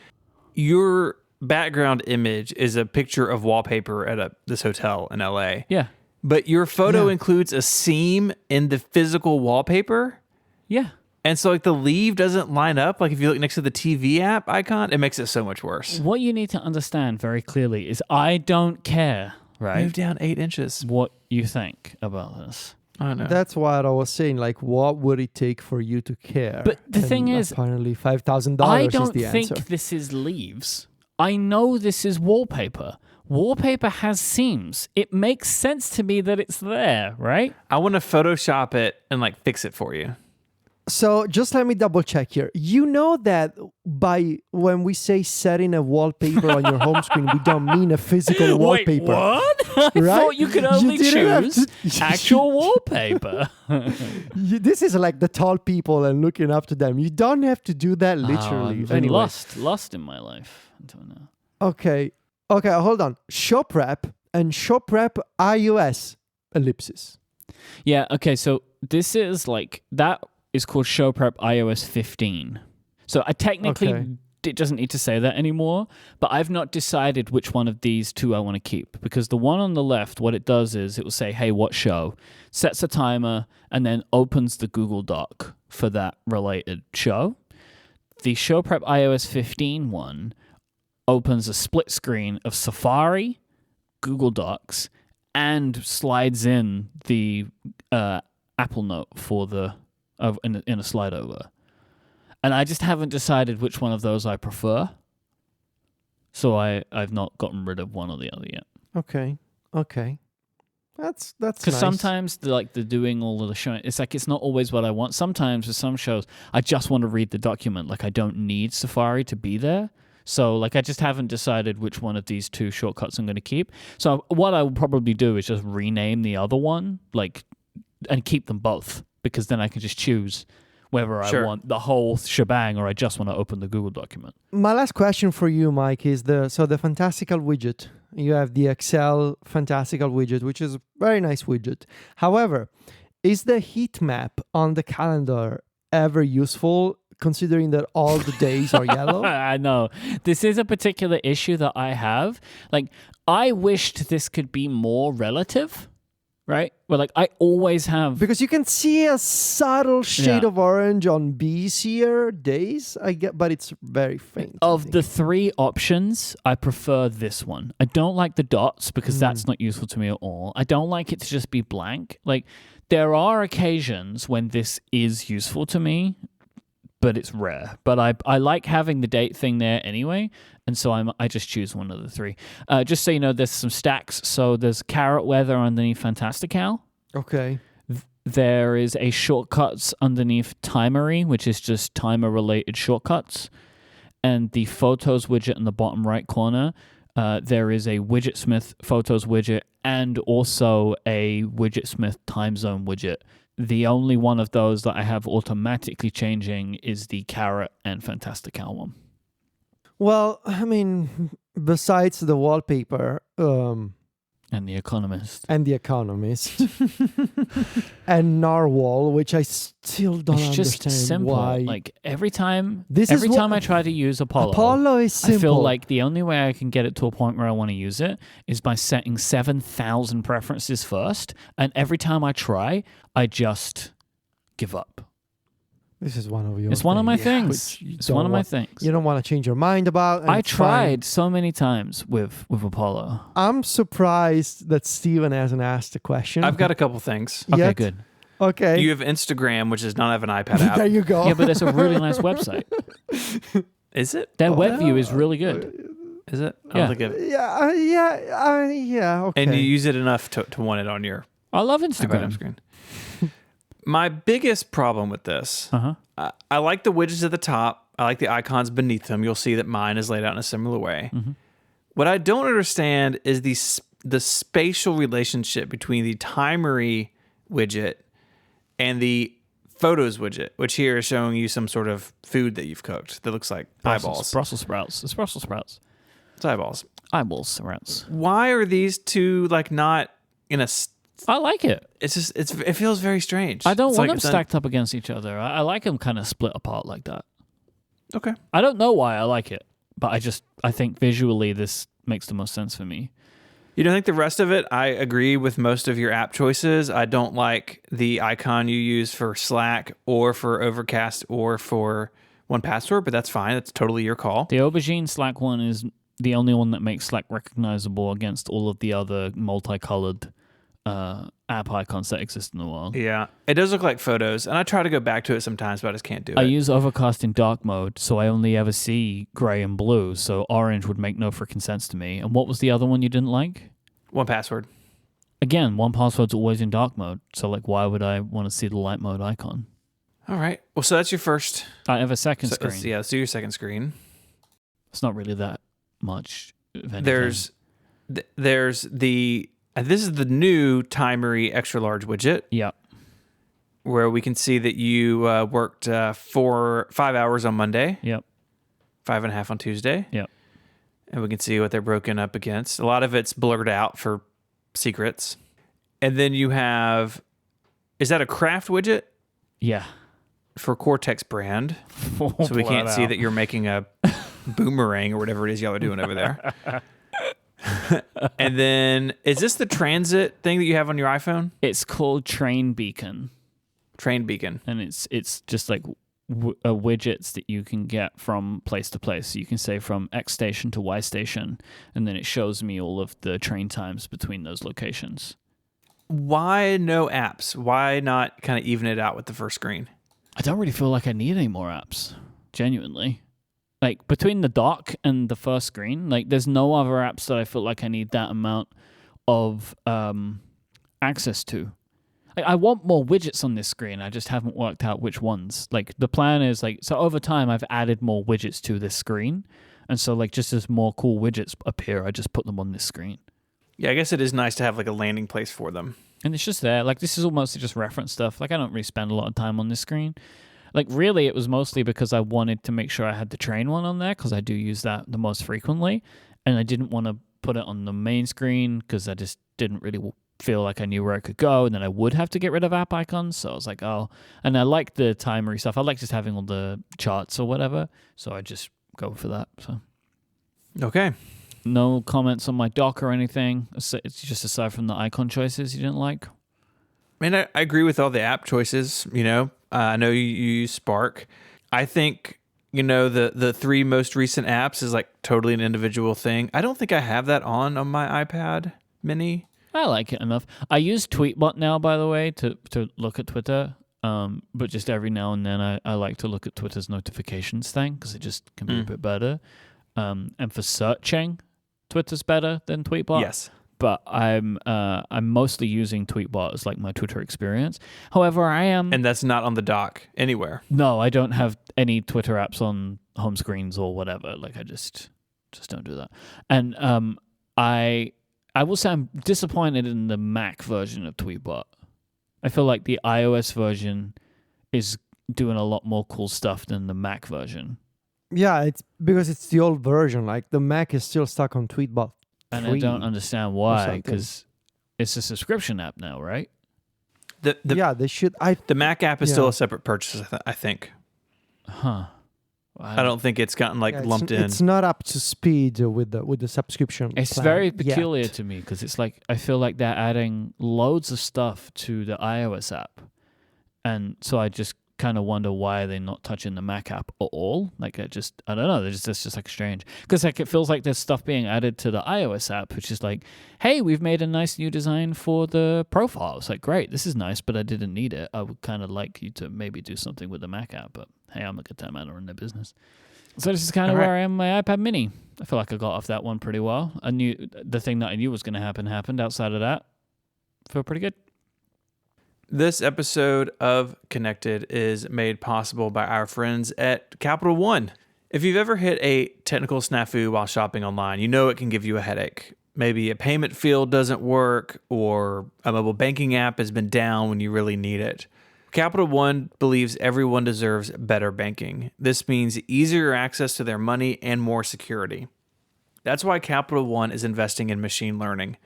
S1: Your background image is a picture of wallpaper at this hotel in LA.
S3: Yeah.
S1: But your photo includes a seam in the physical wallpaper.
S3: Yeah.
S1: And so like the leave doesn't line up. Like if you look next to the TV app icon, it makes it so much worse.
S3: What you need to understand very clearly is I don't care, right?
S1: Move down 8 inches.
S3: What you think about this.
S1: I don't know.
S2: That's what I was saying. Like, what would it take for you to care?
S3: But the
S2: And
S3: thing is,
S2: apparently $5,000
S3: I
S2: is
S3: don't
S2: the
S3: think
S2: answer.
S3: this is leaves. I know this is wallpaper. Wallpaper has seams. It makes sense to me that it's there, right?
S1: I want to Photoshop it and like fix it for you.
S2: So just let me double check here. You know that when we say setting a wallpaper on your home screen, we don't mean a physical wallpaper.
S3: Wait, what? I
S2: Right?
S3: thought you could only
S2: didn't have
S3: choose
S2: to-
S3: actual wallpaper.
S2: This is like the tall people and looking up to them. You don't have to do that literally.
S3: I've been
S2: Anyway.
S3: lost in my life until now.
S2: Okay, hold on. Show prep and show prep iOS ellipsis.
S3: Yeah, okay, so this is like, that is called Show Prep iOS 15. So I technically
S2: Okay.
S3: it doesn't need to say that anymore, but I've not decided which one of these two I want to keep, because the one on the left, what it does is it will say, hey, what show? Sets a timer and then opens the Google Doc for that related show. The Show Prep iOS 15 one opens a split screen of Safari, Google Docs, and slides in the Apple Note for the in a slide over. And I just haven't decided which one of those I prefer. So I've not gotten rid of one or the other yet.
S2: Okay. That's
S3: Because
S2: nice.
S3: sometimes the doing all of the showing, it's like it's not always what I want. Sometimes with some shows, I just want to read the document. Like I don't need Safari to be there. So like I just haven't decided which one of these two shortcuts I'm going to keep. So what I will probably do is just rename the other one, and keep them both, because then I can just choose whether I want the whole shebang or I just want to open the Google document.
S2: My last question for you, Mike, is the Fantastical widget. You have the Excel Fantastical widget, which is a very nice widget. However, is the heat map on the calendar ever useful, considering that all the days are yellow?
S3: I know. This is a particular issue that I have. Like, I wished this could be more relative. Right? Well, like I always have,
S2: because you can see a subtle shade of orange on busier days, I get, but it's very faint.
S3: Of the three options, I prefer this one. I don't like the dots because that's not useful to me at all. I don't like it to just be blank. Like there are occasions when this is useful to me, but it's rare. But I like having the date thing there anyway. And so I just choose one of the three. Just so you know, there's some stacks. So there's Carrot Weather underneath Fantastical.
S2: Okay.
S3: There is a shortcuts underneath Timery, which is just timer-related shortcuts. And the Photos widget in the bottom right corner, there is a Widgetsmith Photos widget and also a Widgetsmith Time Zone widget. The only one of those that I have automatically changing is the Carrot and Fantastical one.
S2: Well, I mean, besides the wallpaper,
S3: And The Economist.
S2: and The Economist, and Narwhal, which I still don't
S3: It's just
S2: understand
S3: simple.
S2: why.
S3: Like every time
S2: What-
S3: I try to use
S2: Apollo is simple.
S3: I feel like the only way I can get it to a point where I want to use it is by setting 7,000 preferences first. And every time I try, I just give up.
S2: This is one of your.
S3: It's one of my
S2: things,
S3: things.
S2: which you
S3: It's
S2: don't
S3: one of my
S2: want-
S3: things.
S2: You don't want to change your mind about. And
S3: I
S2: it's fine.
S3: tried so many times with Apollo.
S2: I'm surprised that Steven hasn't asked a question.
S1: I've got a couple things.
S3: Okay,
S2: Yet.
S3: good.
S2: Okay.
S1: You have Instagram, which does not have an iPad app.
S2: there you go.
S3: Yeah, but it's a really nice website.
S1: Is it?
S3: Their
S1: Oh,
S3: web view is really good.
S1: Is it? I
S3: Yeah.
S1: don't think it.
S2: yeah. Okay.
S1: And you use it enough to want it on your
S3: I love
S1: iPad
S3: Instagram.
S1: screen. My biggest problem with this,
S3: Uh-huh.
S1: I like the widgets at the top. I like the icons beneath them. You'll see that mine is laid out in a similar way.
S3: Mm-hmm.
S1: What I don't understand is the spatial relationship between the Timery widget and the Photos widget, which here is showing you some sort of food that you've cooked that looks like eyeballs.
S3: Brussels sprouts. It's Brussels sprouts.
S1: It's eyeballs.
S3: Eyeballs sprouts.
S1: Why are these two like not in a?
S3: I like it.
S1: It's just it feels very strange.
S3: I don't
S1: It's
S3: want
S1: like
S3: them
S1: it's un-
S3: stacked up against each other. I like them kind of split apart like that.
S1: Okay.
S3: I don't know why I like it, but I think visually this makes the most sense for me.
S1: You don't think the rest of it? I agree with most of your app choices. I don't like the icon you use for Slack or for Overcast or for 1Password, but that's fine. That's totally your call.
S3: The aubergine Slack one is the only one that makes Slack recognizable against all of the other multicolored app icons that exist in the world.
S1: Yeah. It does look like Photos, and I try to go back to it sometimes, but I just can't do
S3: I
S1: it.
S3: use Overcast in dark mode, so I only ever see gray and blue, so orange would make no freaking sense to me. And what was the other one you didn't like?
S1: 1Password.
S3: Again, 1Password's always in dark mode, so like why would I want to see the light mode icon?
S1: All right. Well, so that's your first.
S3: I have a second screen.
S1: Let's do your second screen.
S3: It's not really that much of anything.
S1: There's the... this is the new Timery extra large widget,
S3: Yeah.
S1: where we can see that you worked 5 hours on Monday,
S3: Yep.
S1: 5.5 on Tuesday.
S3: Yep.
S1: And we can see what they're broken up against. A lot of it's blurred out for secrets. And then you have, is that a craft widget
S3: Yeah.
S1: for Cortex brand? So we can't see that you're making a boomerang or whatever it is y'all are doing over there. And then, is this the transit thing that you have on your iPhone?
S3: It's called Train Beacon,
S1: Train Beacon.
S3: and it's just like widgets that you can get from place to place. So you can say from X station to Y station, and then it shows me all of the train times between those locations.
S1: Why no apps? Why not kind of even it out with the first screen?
S3: I don't really feel like I need any more apps, genuinely. Like, between the dock and the first screen, like, there's no other apps that I feel like I need that amount of access to. Like, I want more widgets on this screen. I just haven't worked out which ones. Like, the plan is, like, so over time, I've added more widgets to this screen. And so, like, just as more cool widgets appear, I just put them on this screen.
S1: Yeah, I guess it is nice to have like a landing place for them.
S3: And it's just there. Like, this is almost just reference stuff. Like, I don't really spend a lot of time on this screen. Like, really, it was mostly because I wanted to make sure I had the train one on there, because I do use that the most frequently. And I didn't want to put it on the main screen because I just didn't really feel like I knew where I could go. And then I would have to get rid of app icons. So I was like, oh. And I like the timery stuff. I like just having all the charts or whatever. So I just go for that. So
S1: Okay.
S3: no comments on my dock or anything. It's just aside from the icon choices you didn't like.
S1: I mean, I agree with all the app choices. You know, I know you use Spark. I think, you know, the three most recent apps is like totally an individual thing. I don't think I have that on my iPad mini.
S3: I like it enough. I use Tweetbot now, by the way, to look at Twitter. But just every now and then I like to look at Twitter's notifications thing because it just can be a bit better. And for searching, Twitter's better than Tweetbot.
S1: Yes.
S3: But I'm mostly using Tweetbot as like my Twitter experience. However, I am...
S1: And that's not on the dock anywhere.
S3: No, I don't have any Twitter apps on home screens or whatever. Like, I just don't do that. And I will say I'm disappointed in the Mac version of Tweetbot. I feel like the iOS version is doing a lot more cool stuff than the Mac version.
S2: Yeah, it's because it's the old version. Like, the Mac is still stuck on Tweetbot.
S3: And I don't understand why, because it's a subscription app now, right?
S2: Yeah, they should.
S1: The Mac app is still a separate purchase, I think.
S3: Huh.
S1: I don't think it's gotten like lumped in.
S2: It's not up to speed with the subscription.
S3: It's
S2: plan
S3: very peculiar
S2: yet.
S3: to me because it's like I feel like they're adding loads of stuff to the iOS app, and so I just kind of wonder why they're not touching the Mac app at all. Like I don't know. It's just like strange because like it feels like there's stuff being added to the iOS app, which is like, hey, we've made a nice new design for the profile. It's like, great, this is nice, but I didn't need it. I would kind of like you to maybe do something with the Mac app, but hey, I'm a good time out in their business. So this is kind of where I am with my iPad mini. I feel like I got off that one pretty well. I knew the thing that I knew was going to happen happened. Outside of that, feel pretty good.
S1: This episode of Connected is made possible by our friends at Capital One. If you've ever hit a technical snafu while shopping online, you know it can give you a headache. Maybe a payment field doesn't work or a mobile banking app has been down when you really need it. Capital One believes everyone deserves better banking. This means easier access to their money and more security. That's why Capital One is investing in machine learning.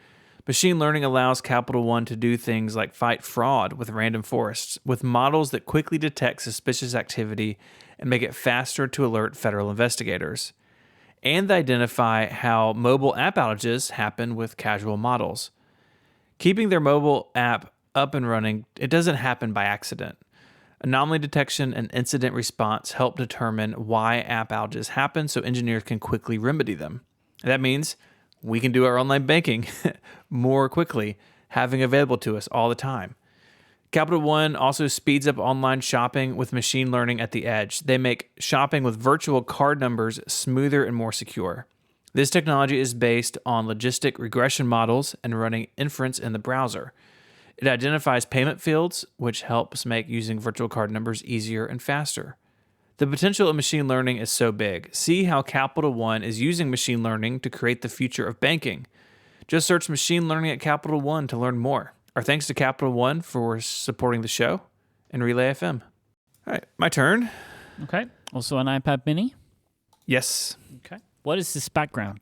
S1: Machine learning allows Capital One to do things like fight fraud with random forests, with models that quickly detect suspicious activity and make it faster to alert federal investigators, and identify how mobile app outages happen with casual models. Keeping their mobile app up and running, it doesn't happen by accident. Anomaly detection and incident response help determine why app outages happen so engineers can quickly remedy them. That means we can do our online banking more quickly, having available to us all the time. Capital One also speeds up online shopping with machine learning at the edge. They make shopping with virtual card numbers smoother and more secure. This technology is based on logistic regression models and running inference in the browser. It identifies payment fields, which helps make using virtual card numbers easier and faster. The potential of machine learning is so big. See how Capital One is using machine learning to create the future of banking. Just search machine learning at Capital One to learn more. Our thanks to Capital One for supporting the show and Relay FM. All right, my turn.
S3: Okay. Also an iPad mini.
S1: Yes.
S3: Okay. What is this background?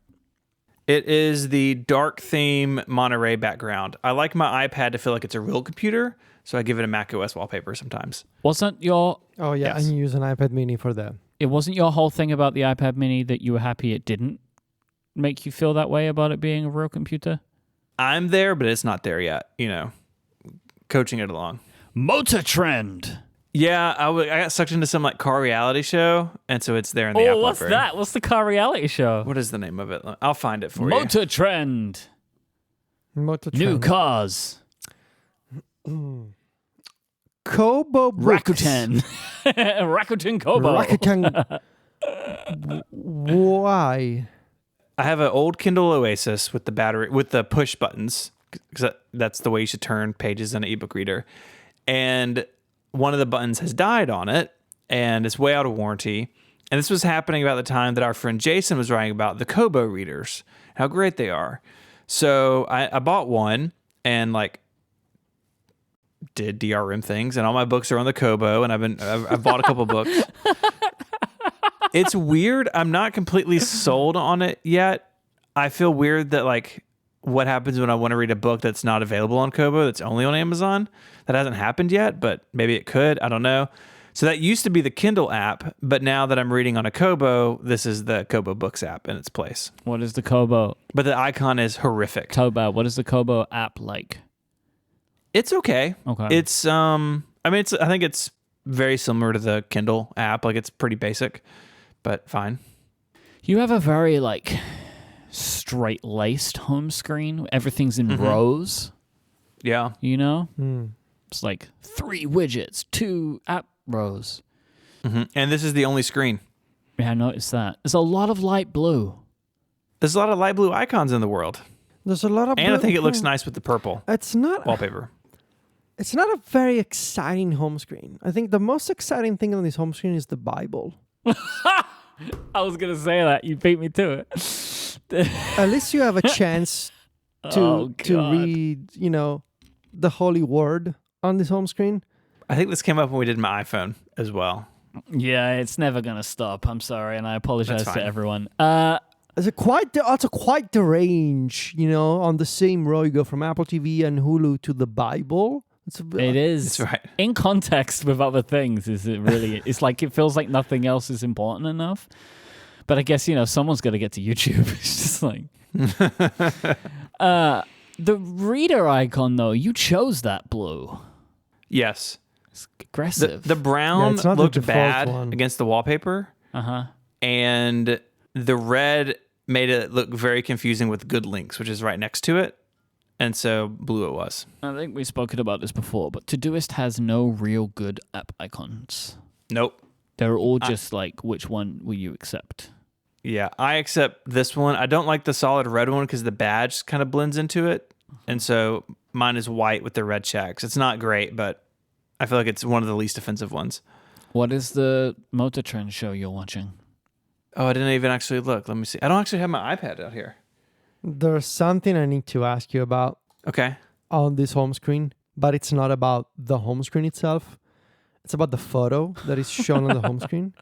S1: It is the dark theme Monterey background. I like my iPad to feel like it's a real computer, so I give it a macOS wallpaper sometimes.
S3: Wasn't your...
S2: Oh, yeah,
S1: Yes.
S2: I use an iPad mini for that.
S3: it wasn't your whole thing about the iPad mini that you were happy it didn't make you feel that way about it being a real computer?
S1: I'm there, but it's not there yet, coaching it along.
S3: Motor Trend.
S1: Yeah, I got sucked into some like car reality show, and so it's there in the Apple
S3: what's
S1: Library.
S3: that? What's the car reality show?
S1: What is the name of it? I'll find it for you.
S3: Motor Trend.
S2: Motor
S3: New
S2: Trend.
S3: cars.
S2: Kobo books.
S3: Rakuten. Rakuten Kobo.
S2: Rakuten. Why?
S1: I have an old Kindle Oasis with the battery with the push buttons, because that's the way you should turn pages in an ebook reader. And one of the buttons has died on it, and it's way out of warranty. And this was happening about the time that our friend Jason was writing about the Kobo readers, how great they are. So I bought one and like did DRM things, and all my books are on the Kobo, and I've bought a couple books. It's weird. I'm not completely sold on it yet. I feel weird that like what happens when I want to read a book that's not available on Kobo, that's only on Amazon. That hasn't happened yet, but maybe it could. I don't know. So that used to be the Kindle app, but now that I'm reading on a Kobo, this is the Kobo Books app in its place.
S3: What is the Kobo?
S1: But the icon is horrific.
S3: Kobo. What is the Kobo app like?
S1: It's okay.
S3: Okay.
S1: It's I think it's very similar to the Kindle app. Like it's pretty basic, but fine.
S3: You have a very like straight-laced home screen. Everything's in rows.
S1: Yeah.
S3: It's like 3 widgets, 2 app rows.
S1: And this is the only screen.
S3: Yeah, I noticed that. There's a lot of light blue.
S1: There's a lot of light blue icons in the world.
S2: There's a lot of.
S1: And I think it looks nice with the purple
S2: It's not.
S1: wallpaper.
S2: It's not a very exciting home screen. I think the most exciting thing on this home screen is the Bible.
S3: I was going to say that. You beat me to it.
S2: At least you have a chance to read, the Holy Word on this home screen.
S1: I think this came up when we did my iPhone as well.
S3: Yeah, it's never going to stop. I'm sorry, and I apologize
S1: That's
S3: to
S1: fine.
S3: everyone.
S2: It's quite the range, on the same row you go from Apple TV and Hulu to the Bible.
S3: It is.
S1: That's right.
S3: In context with other things, is it really? It's like it feels like nothing else is important enough. But I guess, someone's got to get to YouTube. It's just like... the reader icon, though, you chose that blue.
S1: Yes.
S3: It's aggressive.
S1: The brown
S2: it's not the
S1: looked
S2: default
S1: bad
S2: one.
S1: against the wallpaper.
S3: Uh-huh.
S1: And the red made it look very confusing with good links, which is right next to it. And so blue it was.
S3: I think we've spoken about this before, but Todoist has no real good app icons.
S1: Nope.
S3: They're all just like, which one will you accept?
S1: Yeah, I accept this one. I don't like the solid red one because the badge kind of blends into it. And so mine is white with the red checks. It's not great, but I feel like it's one of the least offensive ones.
S3: What is the Motor Trend show you're watching?
S1: Oh, I didn't even actually look. Let me see. I don't actually have my iPad out here.
S2: There's something I need to ask you about
S1: Okay.
S2: on this home screen, but it's not about the home screen itself. It's about the photo that is shown on the home screen.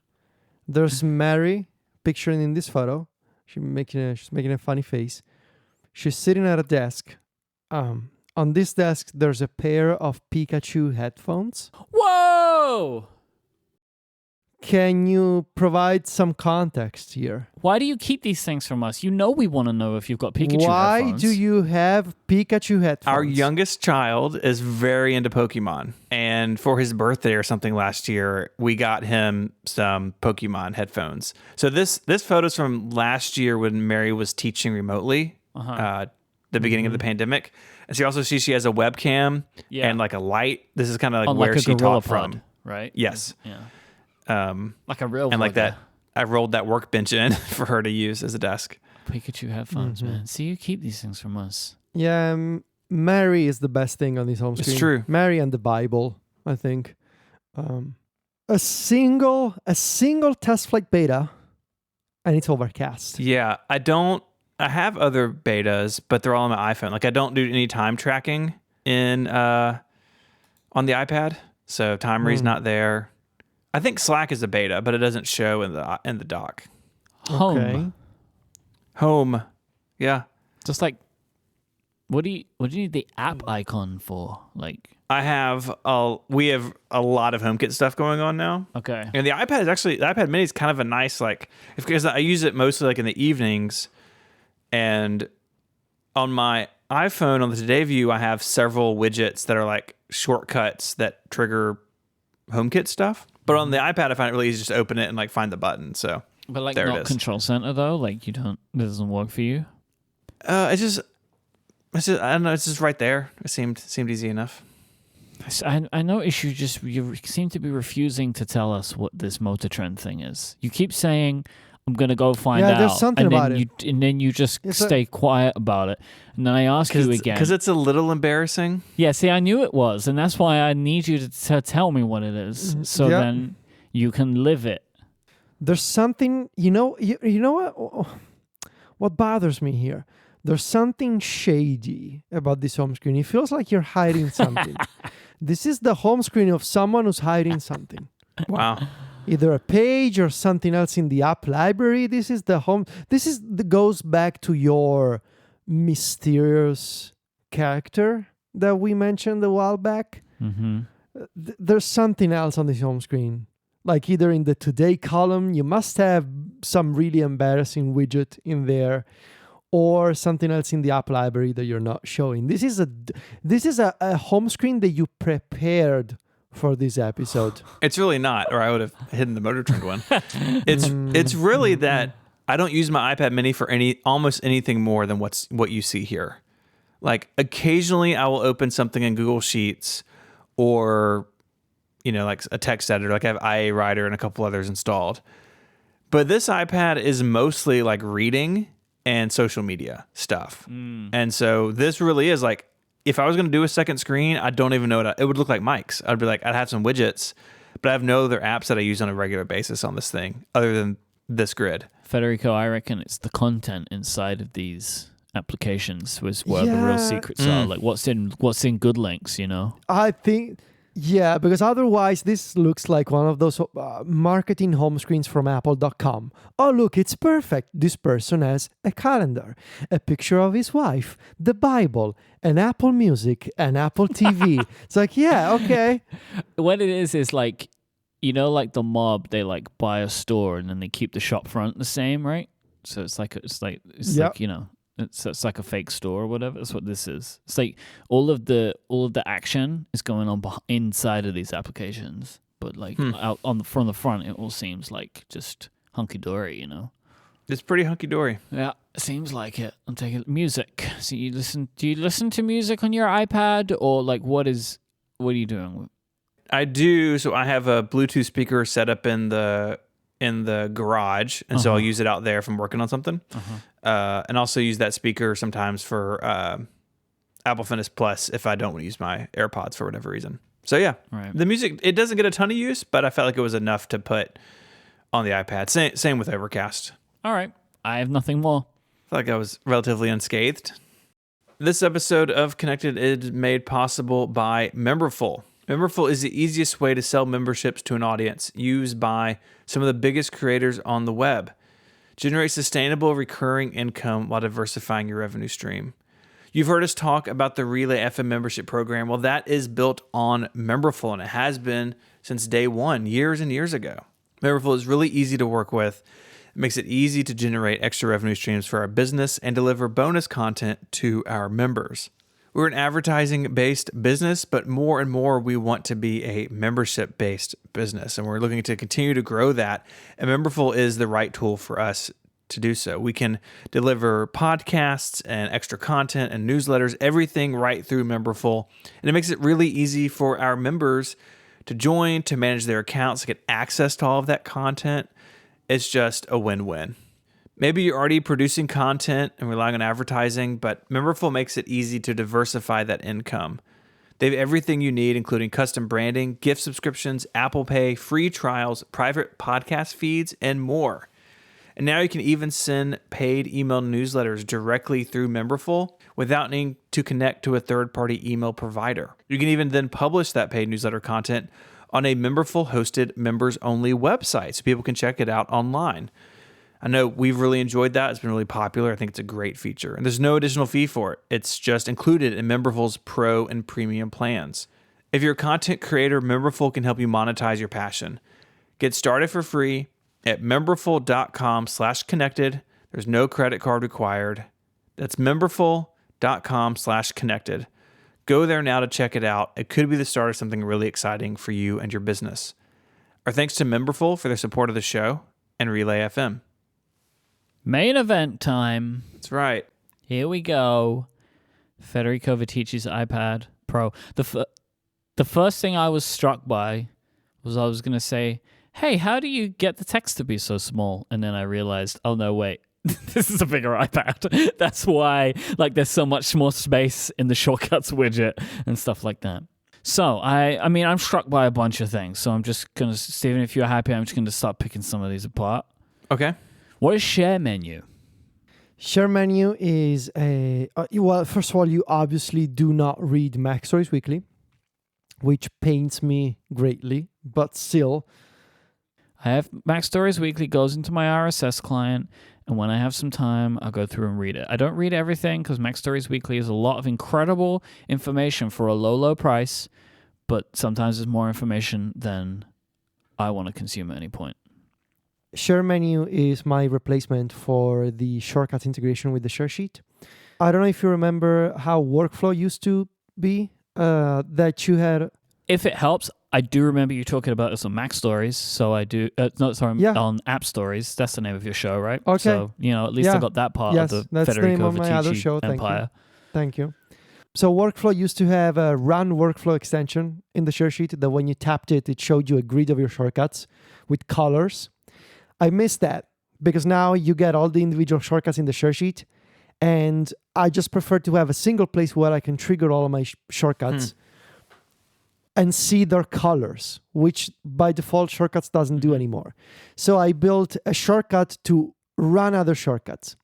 S2: There's Mary pictured in this photo. She's making a funny face. She's sitting at a desk. On this desk, there's a pair of Pikachu headphones.
S3: Whoa!
S2: Can you provide some context here?
S3: Why do you keep these things from us? You know we want to know if you've got Pikachu
S2: Why
S3: headphones.
S2: do you have Pikachu headphones?
S1: Our youngest child is very into Pokemon. And for his birthday or something last year, we got him some Pokemon headphones. So this photo's from last year when Mary was teaching remotely, the beginning of the pandemic. And so you also see she has a webcam and like a light. This is kind of like
S3: on
S1: where
S3: like a
S1: she
S3: gorilla
S1: taught
S3: pod,
S1: from.
S3: right?
S1: Yes.
S3: Yeah.
S1: Um,
S3: Like a real
S1: and like
S3: vlogger.
S1: that, I rolled that workbench in for her to use as a desk.
S3: Pikachu headphones, man. See, you keep these things from us.
S2: Yeah, Mary is the best thing on this home
S1: It's
S2: screen.
S1: true.
S2: Mary and the Bible, I think. A single test flight beta, and it's overcast.
S1: Yeah, I have other betas, but they're all on my iPhone. Like I don't do any time tracking on the iPad, so Timery's not there. I think Slack is a beta, but it doesn't show in the dock.
S3: Home.
S2: Okay.
S1: Home, yeah.
S3: Just like What do you need the app icon for? Like,
S1: we have a lot of HomeKit stuff going on now.
S3: okay.
S1: And the iPad Mini is kind of a nice, because I use it mostly like in the evenings, and on my iPhone on the Today View, I have several widgets that are like shortcuts that trigger HomeKit stuff. But on the iPad, I find it really easy to just open it and like find the button. So,
S3: But like
S1: there it
S3: not
S1: is.
S3: Control Center though. Like it doesn't work for you.
S1: It's just I don't know. It's just right there. It seemed easy enough.
S3: I notice you seem to be refusing to tell us what this Motor Trend thing is. You keep saying, I'm going to go find out.
S2: Yeah, there's something
S3: and
S2: about
S3: then
S2: it.
S3: And then you just stay quiet about it. And then I ask you again.
S1: Because it's a little embarrassing.
S3: Yeah, see, I knew it was. And that's why I need you to tell me what it is. So then you can live it.
S2: There's something, you know what bothers me here? There's something shady about this home screen. It feels like you're hiding something. This is the home screen of someone who's hiding something.
S1: Wow.
S2: Either a page or something else in the app library. This goes back to your mysterious character that we mentioned a while back.
S3: Mm-hmm.
S2: There's something else on this home screen. Like either in the Today column, you must have some really embarrassing widget in there, or something else in the app library that you're not showing. This is a home screen that you prepared for this episode.
S1: It's really not, or I would have hidden the Motor Trend one. It's really that I don't use my iPad Mini for almost anything more than what you see here. Like occasionally I will open something in Google Sheets or like a text editor. Like I have IA Writer and a couple others installed. But this iPad is mostly like reading and social media stuff. And so this really is like, if I was going to do a second screen, I don't even know it would look like Mike's. I'd be like, I'd have some widgets, but I have no other apps that I use on a regular basis on this thing other than this grid.
S3: Federico, I reckon it's the content inside of these applications was where the real secrets are. Like what's in good links,
S2: I think, yeah, because otherwise this looks like one of those marketing home screens from Apple.com. Oh, look, it's perfect. This person has a calendar, a picture of his wife, the Bible, an Apple Music, and Apple TV. It's like, yeah, okay.
S3: What it is like, like the mob, they like buy a store and then they keep the shop front the same, right? So it's like it's like it's like a fake store or whatever. That's what this is. It's like all of the action is going on inside of these applications, but like out from the front, it all seems like just hunky dory.
S1: It's pretty hunky dory.
S3: Yeah, it seems like it. I'm taking music. So do you listen to music on your iPad, or like what are you doing?
S1: I do. So I have a Bluetooth speaker set up in the garage, and so I'll use it out there if I'm working on something. And also use that speaker sometimes for Apple Fitness Plus if I don't want to use my AirPods for whatever reason. So yeah,
S3: right.
S1: The music, it doesn't get a ton of use, but I felt like it was enough to put on the iPad. Same with Overcast.
S3: All right. I have nothing more.
S1: I felt like I was relatively unscathed. This episode of Connected is made possible by Memberful. Memberful is the easiest way to sell memberships to an audience, used by some of the biggest creators on the web. Generate sustainable recurring income while diversifying your revenue stream. You've heard us talk about the Relay FM membership program. Well, that is built on Memberful, and it has been since day one, years and years ago. Memberful is really easy to work with. It makes it easy to generate extra revenue streams for our business and deliver bonus content to our members. We're an advertising-based business, but more and more we want to be a membership-based business, and we're looking to continue to grow that. And Memberful is the right tool for us to do so. We can deliver podcasts and extra content and newsletters, everything right through Memberful, and it makes it really easy for our members to join, to manage their accounts, to get access to all of that content. It's just a win-win. Maybe you're already producing content and relying on advertising, but Memberful makes it easy to diversify that income. They have everything you need, including custom branding, gift subscriptions, Apple Pay, free trials, private podcast feeds, and more. And now you can even send paid email newsletters directly through Memberful without needing to connect to a third-party email provider. You can even then publish that paid newsletter content on a Memberful-hosted members-only website so people can check it out online. I know we've really enjoyed that. It's been really popular. I think it's a great feature. And there's no additional fee for it. It's just included in Memberful's Pro and Premium plans. If you're a content creator, Memberful can help you monetize your passion. Get started for free at memberful.com/connected. There's no credit card required. That's memberful.com/connected. Go there now to check it out. It could be the start of something really exciting for you and your business. Our thanks to Memberful for their support of the show and Relay FM.
S3: Main event time.
S1: That's right.
S3: Here we go. Federico Vitici's iPad Pro. The first thing I was struck by was I was going to say, hey, how do you get the text to be so small? And then I realized, oh, no, wait. This is a bigger iPad. That's why there's so much more space in the shortcuts widget and stuff like that. So, I mean, I'm struck by a bunch of things. So I'm just going to, Stephen, if you're happy, I'm just going to start picking some of these apart.
S1: Okay.
S3: What is share menu?
S2: Share menu is well, first of all, you obviously do not read Mac Stories Weekly, which pains me greatly, but still.
S3: I have Mac Stories Weekly goes into my RSS client, and when I have some time, I'll go through and read it. I don't read everything because Mac Stories Weekly is a lot of incredible information for a low, low price, but sometimes there's more information than I want to consume at any point.
S2: Share menu is my replacement for the shortcut integration with the share sheet. I don't know if you remember how workflow used to be, that you had.
S3: If it helps, I do remember you talking about this on Mac Stories. So I do, on App Stories. That's the name of your show, right?
S2: Okay.
S3: So, at least I got that part of the
S2: that's
S3: Federico
S2: the name of my other
S3: Vitici
S2: show.
S3: empire.
S2: Thank you. So workflow used to have a run workflow extension in the share sheet that when you tapped it, it showed you a grid of your shortcuts with colors. I missed that because now you get all the individual shortcuts in the share sheet, and I just prefer to have a single place where I can trigger all of my shortcuts and see their colors, which by default shortcuts doesn't do anymore. So I built a shortcut to run other shortcuts,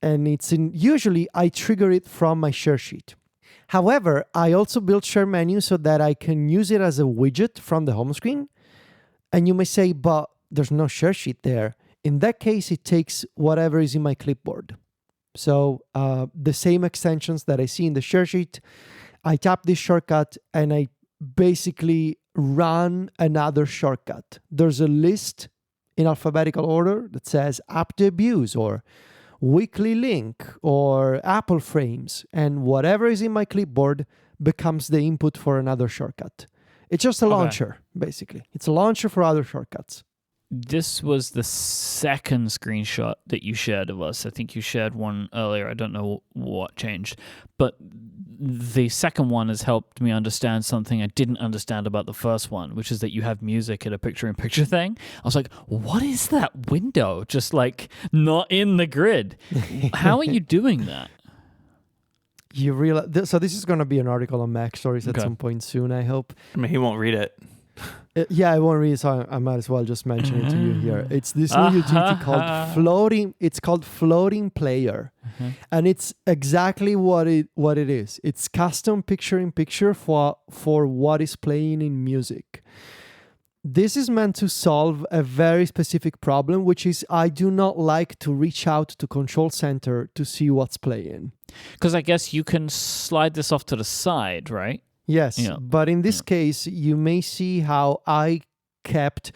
S2: and usually I trigger it from my share sheet. However, I also built share menu so that I can use it as a widget from the home screen. And you may say, but there's no share sheet there. In that case, it takes whatever is in my clipboard. So the same extensions that I see in the share sheet, I tap this shortcut and I basically run another shortcut. There's a list in alphabetical order that says app debuts or weekly link or Apple frames, and whatever is in my clipboard becomes the input for another shortcut. It's just a launcher, basically. It's a launcher for other shortcuts.
S3: This was the second screenshot that you shared of us. I think you shared one earlier. I don't know what changed. But the second one has helped me understand something I didn't understand about the first one, which is that you have music in a picture-in-picture thing. I was like, what is that window? Just not in the grid. How are you doing that?
S2: You realize, so this is going to be an article on Mac Stories at some point soon, I hope.
S1: I mean, he won't read it.
S2: Yeah, I won't read it, so I might as well just mention it to you here. It's this new utility called floating. It's called Floating Player, and it's exactly what it is. It's custom picture-in-picture for what is playing in music. This is meant to solve a very specific problem, which is I do not like to reach out to Control Center to see what's playing.
S3: Because I guess you can slide this off to the side, right?
S2: Yes, but in this case, you may see how I kept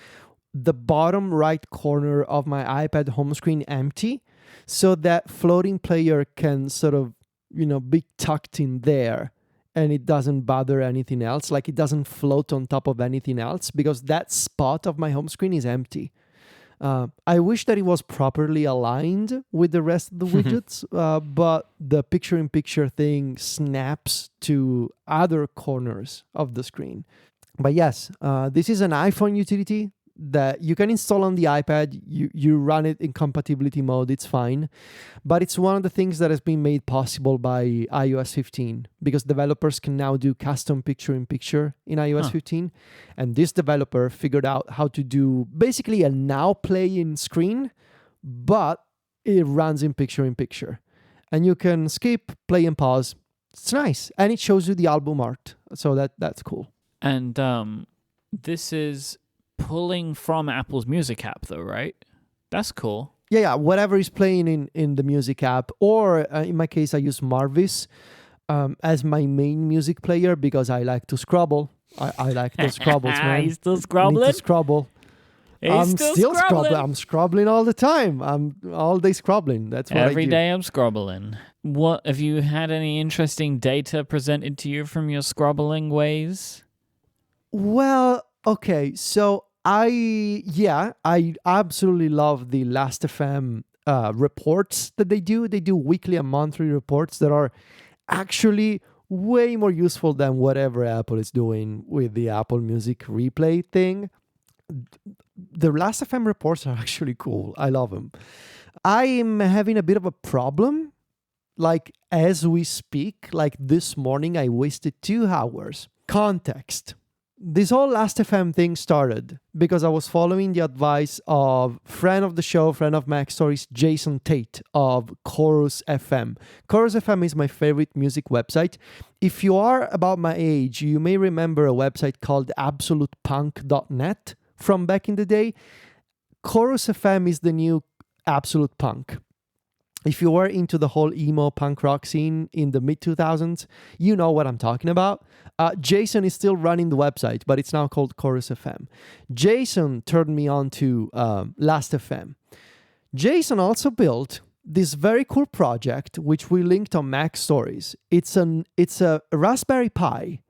S2: the bottom right corner of my iPad home screen empty so that Floating Player can sort of, be tucked in there and it doesn't bother anything else. Like it doesn't float on top of anything else because that spot of my home screen is empty. I wish that it was properly aligned with the rest of the widgets, but the picture-in-picture thing snaps to other corners of the screen. But yes, this is an iPhone utility that you can install on the iPad. You run it in compatibility mode, it's fine. But it's one of the things that has been made possible by iOS 15 because developers can now do custom picture-in-picture in iOS 15. And this developer figured out how to do basically a now playing screen, but it runs in picture-in-picture. And you can skip, play and pause. It's nice. And it shows you the album art. So that's cool.
S3: And this is pulling from Apple's Music app, though, right? That's cool.
S2: whatever is playing in the music app, or in my case, I use Marvis as my main music player because I like to scrabble. I like those scrabbles, man.
S3: You still
S2: Need
S3: scrabbling?
S2: to scrabble. I'm still scrabbling. I'm scrabbling all the time. I'm all day scrabbling. That's what
S3: Every
S2: I do.
S3: day I'm scrabbling. What have you had any interesting data presented to you from your scrabbling ways?
S2: Well, okay. So I absolutely love the Last.fm reports that they do. They do weekly and monthly reports that are actually way more useful than whatever Apple is doing with the Apple Music replay thing. The Last.fm reports are actually cool. I love them. I'm having a bit of a problem. Like, as we speak, like this morning, I wasted 2 hours. Context. This whole Last.fm thing started because I was following the advice of friend of the show, friend of Mac Stories, Jason Tate of Chorus FM. Chorus FM is my favorite music website. If you are about my age, you may remember a website called absolutepunk.net from back in the day. Chorus FM is the new Absolute Punk. If you were into the whole emo punk rock scene in the mid-2000s, you know what I'm talking about. Jason is still running the website, but it's now called Chorus FM. Jason turned me on to Last.fm. Jason also built this very cool project, which we linked on Mac Stories. It's a Raspberry Pi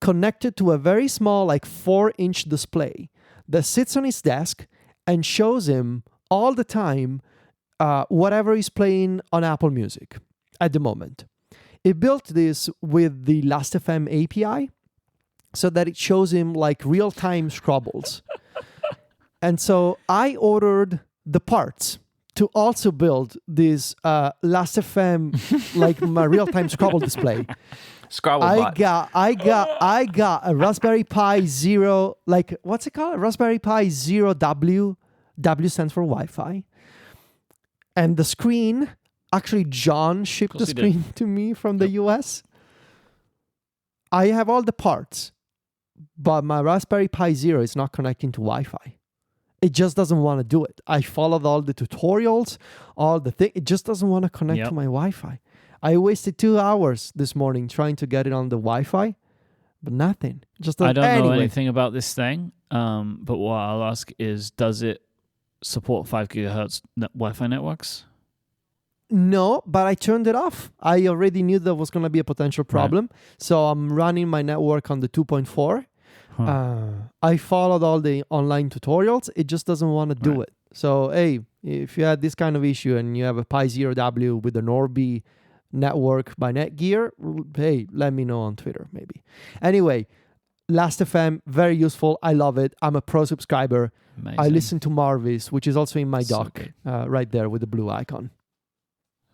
S2: connected to a very small, like 4-inch display that sits on his desk and shows him all the time whatever is playing on Apple Music at the moment. It built this with the Last.fm API so that it shows him like real-time scrabbles. And so I ordered the parts to also build this Last.fm like my real-time Scrabble display.
S1: Scrabble
S2: I got a Raspberry Pi Zero, like what's it called? A Raspberry Pi Zero W. W stands for Wi-Fi. And the screen, actually John shipped the screen to me from the US. I have all the parts, but my Raspberry Pi Zero is not connecting to Wi-Fi. It just doesn't want to do it. I followed all the tutorials, all the thing. It just doesn't want to connect to my Wi-Fi. I wasted 2 hours this morning trying to get it on the Wi-Fi, but nothing. Just
S3: I don't know anything about this thing, but what I'll ask is, does it support 5 gigahertz Wi-Fi networks?
S2: No, but I turned it off. I already knew there was going to be a potential problem. Right. So I'm running my network on the 2.4. I followed all the online tutorials. It just doesn't want to do it. So, hey, if you had this kind of issue and you have a Pi Zero W with an Orbi network by Netgear, hey, let me know on Twitter, maybe. Anyway, Last.fm, very useful. I love it. I'm a pro subscriber. Amazing. I listen to Marvis, which is also in my dock, right there with the blue icon.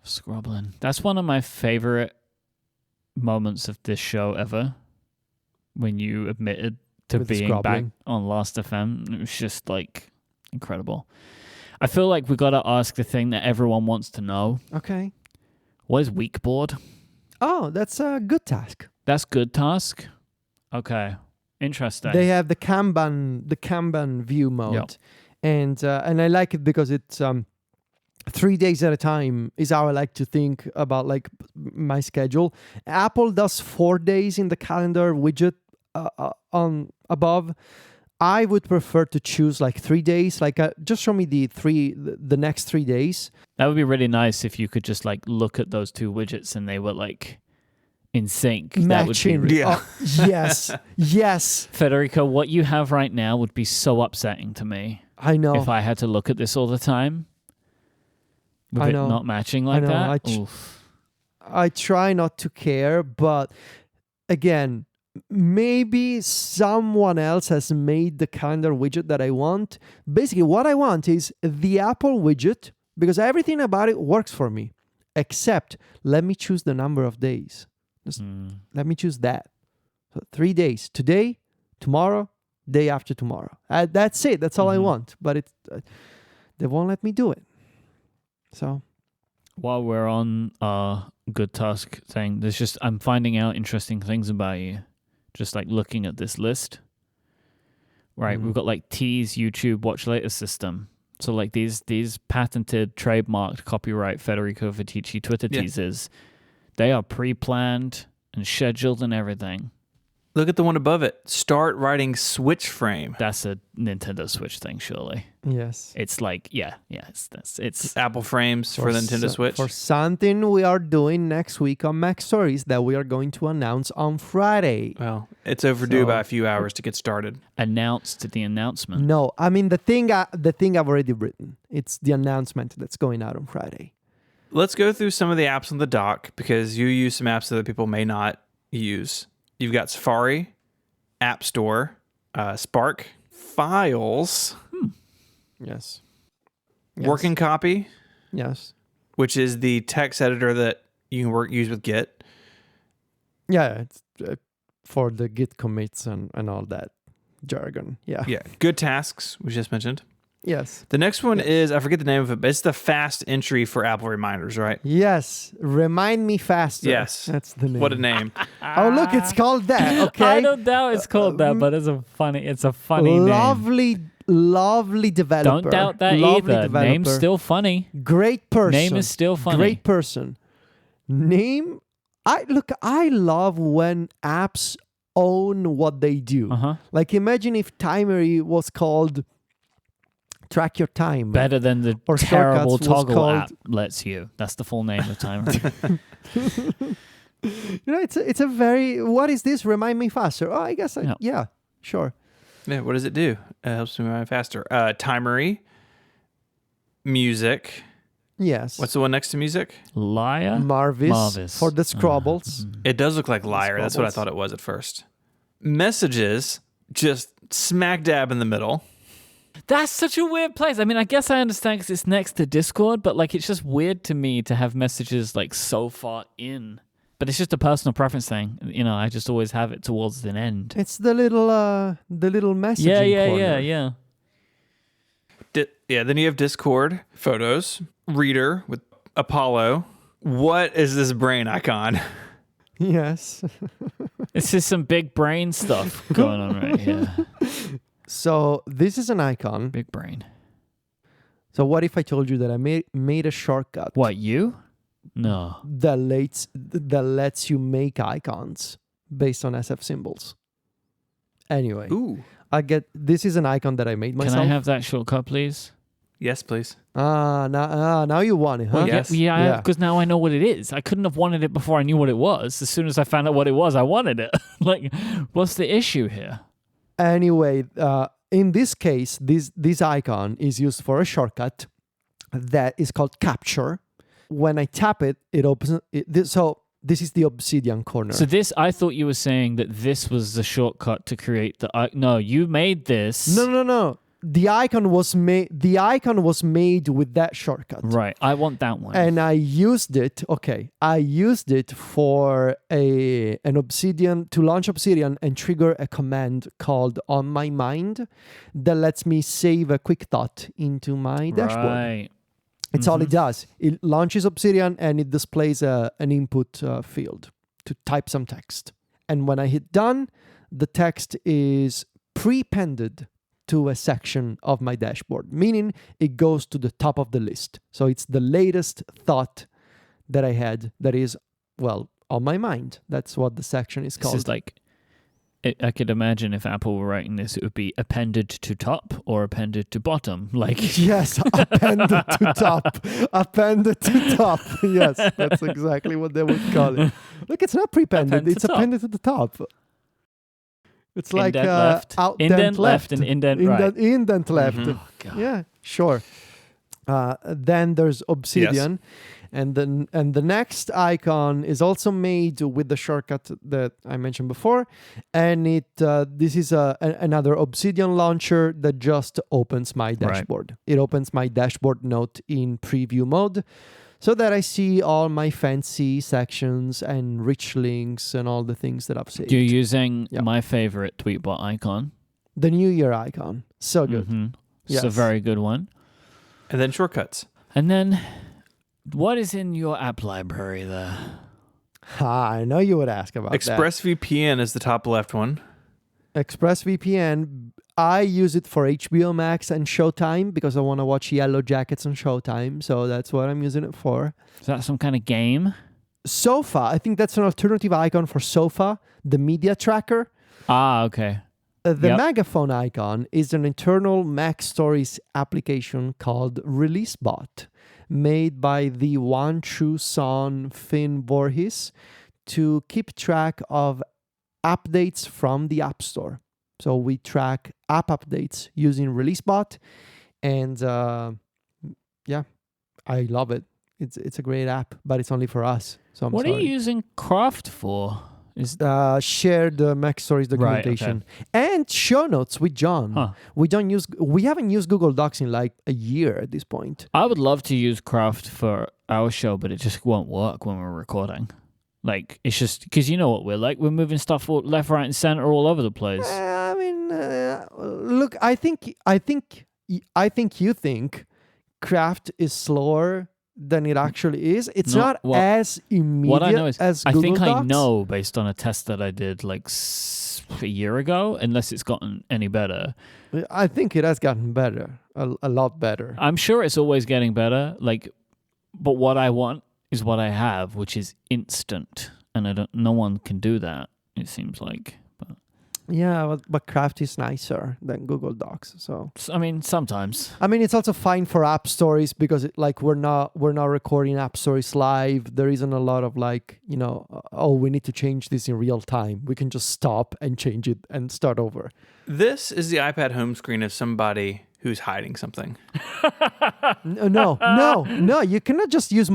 S3: Scrabbling. That's one of my favorite moments of this show ever. When you admitted to being back on Last.fm, it was just like incredible. I feel like we got to ask the thing that everyone wants to know.
S2: Okay.
S3: What is Weekboard?
S2: Oh, that's a good task.
S3: That's good task. Okay. Interesting.
S2: They have the Kanban view mode, and I like it because it's 3 days at a time is how I like to think about like my schedule. Apple does 4 days in the calendar widget on above. I would prefer to choose like 3 days. Like just show me the next 3 days.
S3: That would be really nice if you could just like look at those two widgets and they were like in sync.
S2: Matching.
S3: That would be really
S2: yes.
S3: Federico, what you have right now would be so upsetting to me.
S2: I know.
S3: If I had to look at this all the time. With it not matching like that.
S2: I try not to care, but again, maybe someone else has made the calendar widget that I want. Basically, what I want is the Apple widget because everything about it works for me, except let me choose the number of days. Just let me choose that. So 3 days. Today, tomorrow, day after tomorrow. That's it. That's all I want. But they won't let me do it. So,
S3: while we're on good task thing, I'm finding out interesting things about you. Just like looking at this list. Right, we've got like T's YouTube watch later system. So like these patented, trademarked, copyright Federico Viticci Twitter teasers, they are pre-planned and scheduled and everything.
S1: Look at the one above it. Start writing Switch frame.
S3: That's a Nintendo Switch thing, surely.
S2: Yes.
S3: It's like, it's
S1: Apple frames for the Nintendo Switch.
S2: For something we are doing next week on Mac Stories that we are going to announce on Friday.
S1: Well, it's overdue by a few hours to get started.
S3: announced the announcement.
S2: No, I mean the thing I've already written. It's the announcement that's going out on Friday.
S1: Let's go through some of the apps on the dock because you use some apps that other people may not use. You've got Safari, App Store, Spark, Files,
S2: Yes.
S1: Working Copy,
S2: Yes.
S1: which is the text editor that you can use with Git.
S2: Yeah, it's for the Git commits and all that jargon. Yeah.
S1: Yeah, Good Tasks, we just mentioned.
S2: Yes.
S1: The next one is, I forget the name of it, but it's the fast entry for Apple Reminders, right?
S2: Yes. Remind me faster.
S1: Yes.
S2: That's the name.
S1: What a name.
S2: Oh, look, it's called that. Okay.
S3: I don't doubt it's called that, but it's a funny name.
S2: Lovely developer.
S3: Don't doubt that
S2: Lovely
S3: either.
S2: developer.
S3: Name's still funny.
S2: Great person.
S3: Name is still funny.
S2: Great person. Name. I love when apps own what they do.
S3: Uh-huh.
S2: Like imagine if Timery was called Track Your Time.
S3: Better than the
S2: Or
S3: terrible
S2: Shortcuts was
S3: toggle
S2: called-
S3: app lets you. That's the full name of Timer.
S2: It's a very. What is this? Remind me faster. Oh, I guess. Yeah. Sure.
S1: Yeah, what does it do? It helps me remind faster. Timery, music.
S2: Yes.
S1: What's the one next to music?
S3: Liar?
S2: Marvis for the Scrabbles.
S1: It does look like Liar. That's what I thought it was at first. Messages, just smack dab in the middle.
S3: That's such a weird place. I mean, I guess I understand because it's next to Discord, but like it's just weird to me to have messages like so far in. But it's just a personal preference thing. You know, I just always have it towards an end.
S2: It's the little messaging corner.
S3: Yeah.
S1: Then you have Discord, photos, Reader with Apollo. What is this brain icon?
S2: Yes.
S3: It's just some big brain stuff going on right here.
S2: So this is an icon.
S3: Big brain.
S2: So what if I told you that I made a shortcut?
S3: What, you? No.
S2: That lets you make icons based on SF symbols. Anyway,
S1: Ooh.
S2: this is an icon that I made myself.
S3: Can I have that shortcut, please?
S1: Yes, please.
S2: Now you want it, huh?
S1: Well, yes.
S3: Yeah, because now I know what it is. I couldn't have wanted it before I knew what it was. As soon as I found out what it was, I wanted it. Like, what's the issue here?
S2: Anyway, in this case, this icon is used for a shortcut that is called capture. When I tap it, it opens. So this is the obsidian corner.
S3: So I thought you were saying that this was the shortcut to create the. No, you made this.
S2: No. The icon was made. The icon was made with that shortcut.
S3: Right. I want that one.
S2: And I used it. Okay, I used it for an obsidian to launch obsidian and trigger a command called On My Mind that lets me save a quick thought into my dashboard.
S3: Right.
S2: It's all it does. It launches Obsidian and it displays an input field to type some text. And when I hit done, the text is pre-appended to a section of my dashboard, meaning it goes to the top of the list. So it's the latest thought that I had that is, well, on my mind. That's what the section is called.
S3: This is like, I could imagine if Apple were writing this, it would be appended to top or appended to bottom. Like
S2: Yes, appended to top. Appended to top. Yes, that's exactly what they would call it. Look, it's not pre-appended.
S3: Append to
S2: It's
S3: top.
S2: appended to the top. It's like
S3: Indent left.
S2: out
S3: Indent left and indent right.
S2: Indent left.
S1: Mhm.
S3: Oh, God.
S2: Yeah, sure. Then there's Obsidian. And then the next icon is also made with the shortcut that I mentioned before, and this is another Obsidian launcher that just opens my dashboard. It opens my dashboard note in preview mode, so that I see all my fancy sections and rich links and all the things that I've saved.
S3: You're using my favorite Tweetbot icon.
S2: The New Year icon, so good.
S3: Mm-hmm.
S2: Yes.
S3: It's a very good one.
S1: And then shortcuts.
S3: And then, what is in your app library there?
S2: I know you would ask about that.
S1: ExpressVPN is the top left one.
S2: ExpressVPN, I use it for HBO Max and Showtime because I want to watch Yellow Jackets on Showtime. So that's what I'm using it for.
S3: Is that some kind of game?
S2: Sofa, I think that's an alternative icon for Sofa, the media tracker.
S3: Ah, okay.
S2: The
S3: Yep.
S2: megaphone icon is an internal Mac Stories application called ReleaseBot, made by the one true son Finn Voorhees to keep track of updates from the App Store. So we track app updates using ReleaseBot, and yeah, I love it. It's a great app, but it's only for us. So I'm
S3: What
S2: sorry.
S3: are you using Craft for? Is
S2: Shared Mac Stories documentation and show notes with John.
S3: Huh.
S2: We haven't used Google Docs in like a year at this point.
S3: I would love to use Craft for our show, but it just won't work when we're recording. Like, it's just because you know what we're like. We're moving stuff left, right, and center all over the place.
S2: I mean, look, I think you think Craft is slower than it actually is. It's
S3: No,
S2: not
S3: well,
S2: as immediate
S3: What I know is,
S2: as
S3: I
S2: Google
S3: think
S2: Docs.
S3: I know based on a test that I did like a year ago, unless it's gotten any better.
S2: I think it has gotten better, a lot better.
S3: I'm sure it's always getting better. Like, but what I want is what I have, which is instant, and no one can do that. It seems like. But
S2: Yeah, but Craft is nicer than Google Docs. So
S3: I mean, sometimes.
S2: I mean, it's also fine for app stories because we're not recording app stories live. There isn't a lot of like, we need to change this in real time. We can just stop and change it and start over.
S1: This is the iPad home screen of somebody who's hiding something.
S2: No. You cannot use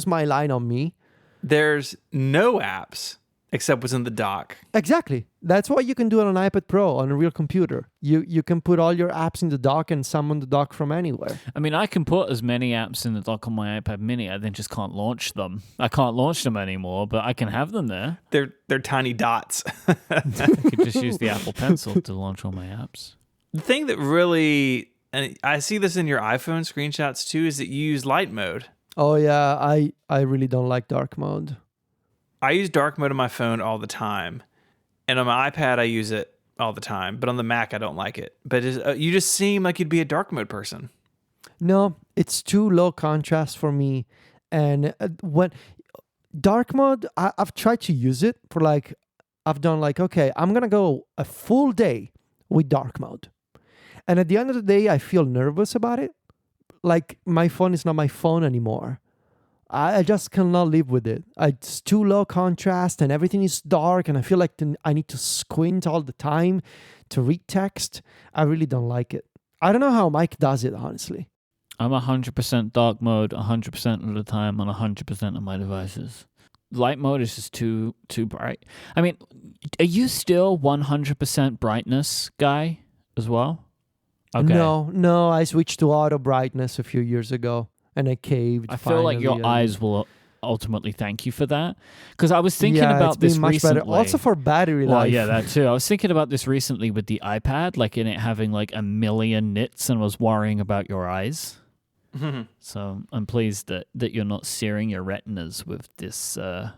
S2: my line on me.
S1: There's no apps except what's in the dock.
S2: Exactly. That's why you can do it on an iPad Pro on a real computer. You can put all your apps in the dock and summon the dock from anywhere.
S3: I mean, I can put as many apps in the dock on my iPad Mini. I then just can't launch them. I can't launch them anymore, but I can have them there.
S1: They're tiny dots.
S3: I could just use the Apple Pencil to launch all my apps.
S1: The thing that really, and I see this in your iPhone screenshots too, is that you use light mode.
S2: Oh yeah, I really don't like dark mode.
S1: I use dark mode on my phone all the time. And on my iPad, I use it all the time. But on the Mac, I don't like it. But you just seem like you'd be a dark mode person.
S2: No, it's too low contrast for me. And when dark mode, I've tried to use it for like, I've done like, okay, I'm going to go a full day with dark mode. And at the end of the day, I feel nervous about it. Like my phone is not my phone anymore. I just cannot live with it. It's too low contrast and everything is dark and I feel like I need to squint all the time to read text. I really don't like it. I don't know how Mike does it, honestly.
S3: I'm 100% dark mode 100% of the time on 100% of my devices. Light mode is just too bright. I mean, are you still 100% brightness guy as well? Okay.
S2: No, I switched to auto brightness a few years ago. And I caved.
S3: I feel like your
S2: finally,
S3: eyes will ultimately thank you for that. Because I was thinking
S2: it's
S3: about this
S2: been much
S3: recently.
S2: better. Also for battery
S3: Well,
S2: life.
S3: yeah, that too. I was thinking about this recently with the iPad, like in it having like a million nits, and was worrying about your eyes. So I'm pleased that you're not searing your retinas with this.
S2: Do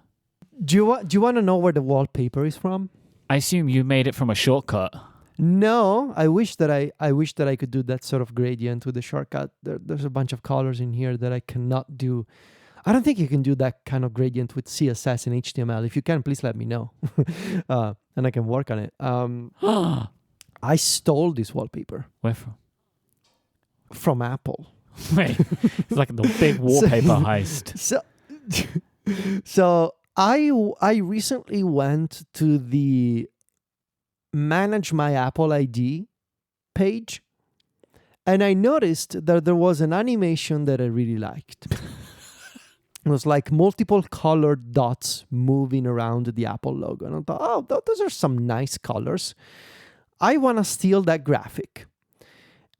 S2: you want to know where the wallpaper is from?
S3: I assume you made it from a shortcut.
S2: No, I wish that I could do that sort of gradient with the shortcut. There's a bunch of colors in here that I cannot do. I don't think you can do that kind of gradient with CSS and HTML. If you can, please let me know, and I can work on it. I stole this wallpaper
S3: Where from?
S2: from Apple.
S3: Wait, it's like the big wallpaper heist.
S2: So I recently went to the Manage My Apple ID page, and I noticed that there was an animation that I really liked. It was like multiple colored dots moving around the Apple logo. And I thought, oh, those are some nice colors. I want to steal that graphic.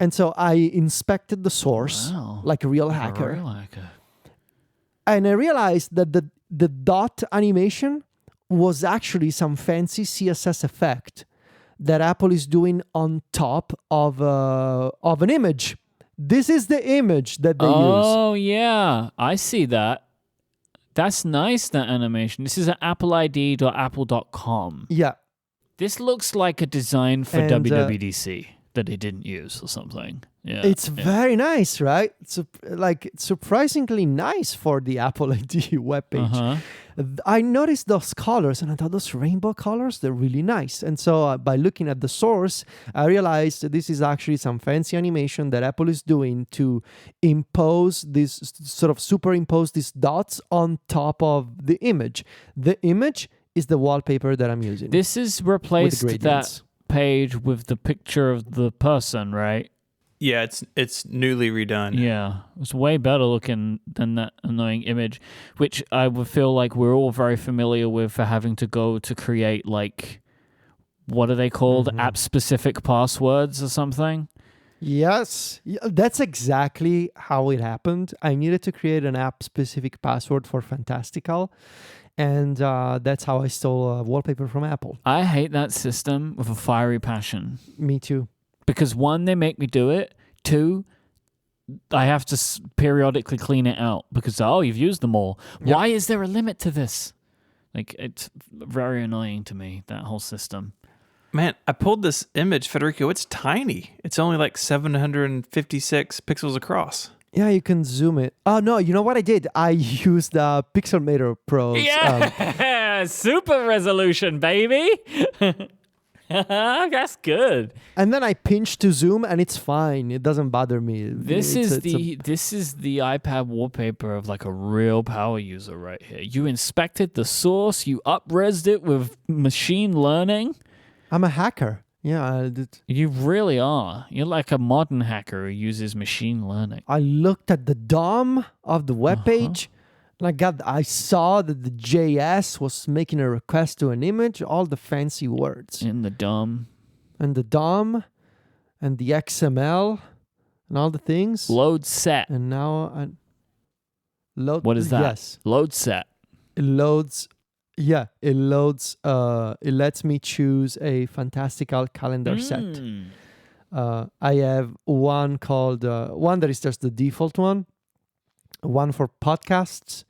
S2: And so I inspected the source like a real hacker. And I realized that the dot animation was actually some fancy CSS effect that Apple is doing on top of an image. This is the image that they use.
S3: Oh, yeah. I see that. That's nice, that animation. This is at appleid.apple.com.
S2: Yeah.
S3: This looks like a design for
S2: And,
S3: WWDC that they didn't use or something. Yeah,
S2: It's
S3: yeah.
S2: very nice, right? Like surprisingly nice for the Apple ID webpage.
S3: Uh-huh.
S2: I noticed those colors and I thought those rainbow colors, they're really nice. And so by looking at the source, I realized that this is actually some fancy animation that Apple is doing to impose this sort of superimpose these dots on top of the image. The image is the wallpaper that I'm using.
S3: This has replaced that
S2: gradients.
S3: page with the picture of the person, right?
S1: Yeah, it's newly redone.
S3: Yeah, it's way better looking than that annoying image, which I would feel like we're all very familiar with for having to go to create, like, what are they called? App-specific passwords or something?
S2: Yes, that's exactly how it happened. I needed to create an app-specific password for Fantastical, and that's how I stole wallpaper from Apple.
S3: I hate that system with a fiery passion.
S2: Me too.
S3: Because one, they make me do it. Two, I have to periodically clean it out because, you've used them all.
S2: Yep.
S3: Why is there a limit to this? Like, it's very annoying to me, that whole system.
S1: Man, I pulled this image, Federico. It's tiny. It's only like 756 pixels across.
S2: Yeah, you can zoom it. Oh, no, you know what I did? I used Pixelmator Pro's.
S3: Yeah, super resolution, baby. That's good.
S2: And then I pinch to zoom, and it's fine. It doesn't bother me.
S3: This is the iPad wallpaper of like a real power user right here. You inspected the source, you up-resed it with machine learning.
S2: I'm a hacker. Yeah,
S3: You really are. You're like a modern hacker who uses machine learning.
S2: I looked at the DOM of the webpage, and I saw that the JS was making a request to an image, all the fancy words.
S3: In the DOM.
S2: And the DOM, and the XML, and all the things.
S3: Load set.
S2: And now I load.
S3: What is that?
S2: Yes,
S3: Load set.
S2: it loads. Yeah, it loads. It lets me choose a Fantastical calendar set. I have one called one that is just the default one for podcasts,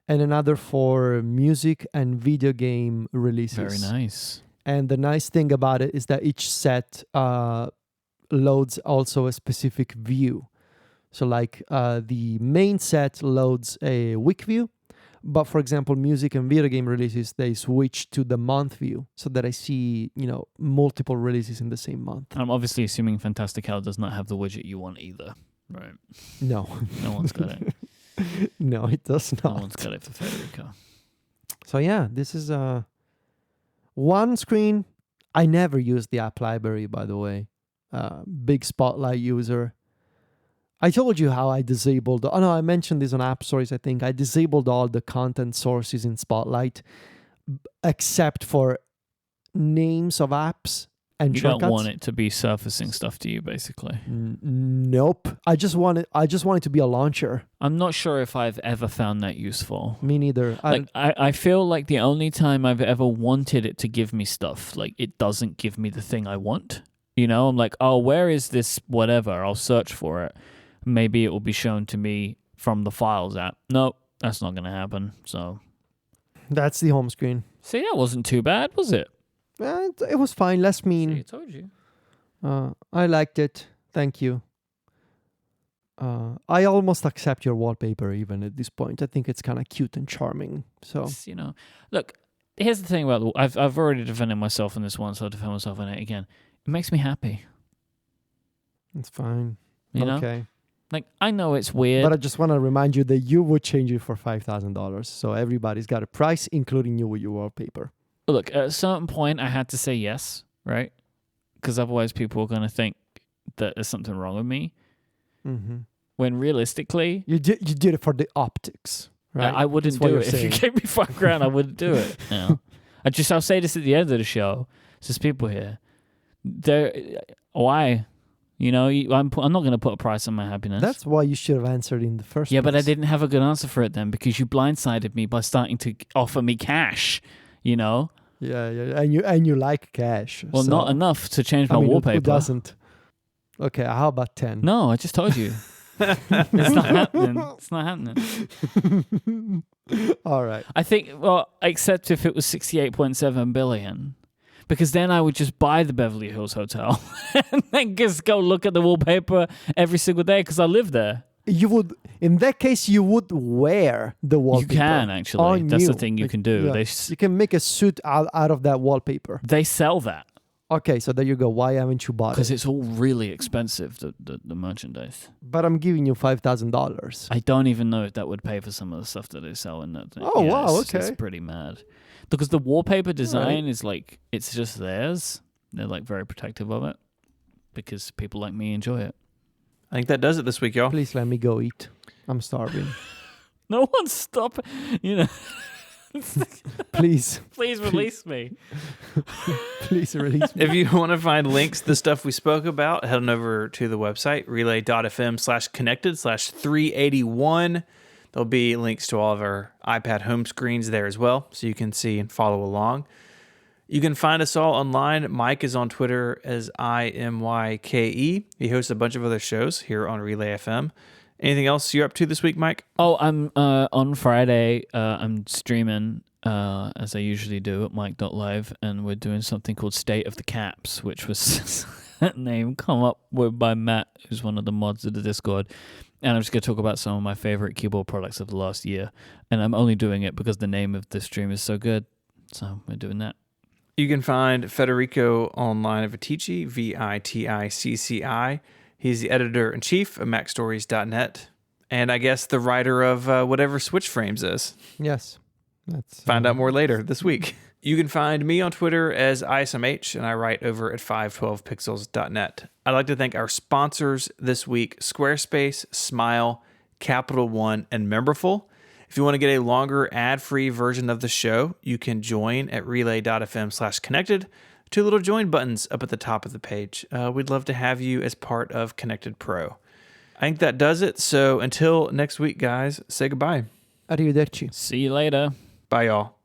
S2: and another for music and video game releases.
S3: Very nice.
S2: And the nice thing about it is that each set loads also a specific view. So like the main set loads a week view, but for example, music and video game releases, they switch to the month view so that I see, multiple releases in the same month.
S3: I'm obviously assuming Fantastical does not have the widget you want either. Right.
S2: No.
S3: No one's got it.
S2: No, it does
S3: No
S2: not.
S3: one's got it for Federico.
S2: So yeah, this is one screen. I never use the app library, by the way. Big Spotlight user. I told you how I disabled. Oh no, I mentioned this on App Stories. I think I disabled all the content sources in Spotlight, except for names of apps and
S3: You
S2: shortcuts.
S3: don't want it to be surfacing stuff to you, basically.
S2: Nope. I just want it to be a launcher.
S3: I'm not sure if I've ever found that useful.
S2: Me neither.
S3: I feel like the only time I've ever wanted it to give me stuff, like it doesn't give me the thing I want. I'm like, oh, where is this whatever? I'll search for it. Maybe it will be shown to me from the Files app. Nope, that's not going to happen. So,
S2: That's the home screen.
S3: see, that wasn't too bad, was it?
S2: It was fine. Less mean.
S3: See, I told you.
S2: I liked it. Thank you. I almost accept your wallpaper even at this point. I think it's kind of cute and charming. So
S3: It's, look, here's the thing about I've already defended myself in this one, so I'll defend myself in it again. It makes me happy.
S2: it's fine.
S3: You know?
S2: Okay.
S3: Like, I know it's weird.
S2: But I just want to remind you that you would change it for $5,000. So everybody's got a price, including you with your wallpaper.
S3: Look, at a certain point, I had to say yes, right? Because otherwise people are going to think that there's something wrong with me.
S2: Mm-hmm.
S3: When realistically,
S2: You did it for the optics, right?
S3: I wouldn't
S2: That's what
S3: do
S2: you're
S3: it. If you
S2: saying.
S3: gave me $5,000, I wouldn't do it. I'll say this at the end of the show. There's people here. Why? I'm not going to put a price on my happiness.
S2: That's why you should have answered in the first place.
S3: Yeah, but I didn't have a good answer for it then because you blindsided me by starting to offer me cash,
S2: Yeah, and you like cash.
S3: Well,
S2: so,
S3: not enough to change my
S2: I mean,
S3: wallpaper.
S2: Who doesn't? Okay, how about 10?
S3: No, I just told you. It's not happening. It's not happening.
S2: All right.
S3: I think, except if it was 68.7 billion. Because then I would just buy the Beverly Hills Hotel and then just go look at the wallpaper every single day because I live there.
S2: You would, in that case, you would wear the wallpaper.
S3: You can actually.
S2: on
S3: That's the
S2: you.
S3: thing you can do.
S2: Yeah. You can make a suit out of that wallpaper.
S3: They sell that.
S2: Okay, so there you go. Why haven't you bought
S3: Because
S2: it?
S3: it's all really expensive, the merchandise.
S2: But I'm giving you $5,000.
S3: I don't even know if that would pay for some of the stuff that they sell in that thing.
S2: Oh, wow,
S3: It's
S2: okay.
S3: pretty mad. Because the wallpaper design is like, it's just theirs. They're like very protective of it. Because people like me enjoy it.
S1: I think that does it this week, y'all.
S2: Please let me go eat. I'm starving.
S3: No one stop. You know,
S2: Please,
S3: please release me.
S2: please release me.
S1: If you want to find links to the stuff we spoke about, head on over to the website, relay.fm/connected/381. There'll be links to all of our iPad home screens there as well, so you can see and follow along. You can find us all online. Mike is on Twitter as IMYKE. He hosts a bunch of other shows here on Relay FM. Anything else you're up to this week, Mike?
S3: Oh, I'm on Friday. I'm streaming as I usually do at Mike.live, and we're doing something called State of the Caps, which was that name come up with by Matt, who's one of the mods of the Discord. And I'm just going to talk about some of my favorite keyboard products of the last year. And I'm only doing it because the name of the stream is so good. So we're doing that.
S1: You can find Federico online at Viticci, Viticci. He's the editor-in-chief of MacStories.net. And I guess the writer of whatever Switch Frames is.
S2: Yes.
S1: Find out more later this week. You can find me on Twitter as ISMH, and I write over at 512pixels.net. I'd like to thank our sponsors this week, Squarespace, Smile, Capital One, and Memberful. If you want to get a longer ad-free version of the show, you can join at relay.fm/connected. 2 little join buttons up at the top of the page. We'd love to have you as part of Connected Pro. I think that does it. So until next week, guys, say goodbye.
S2: Arrivederci.
S3: See you later.
S1: Bye, y'all.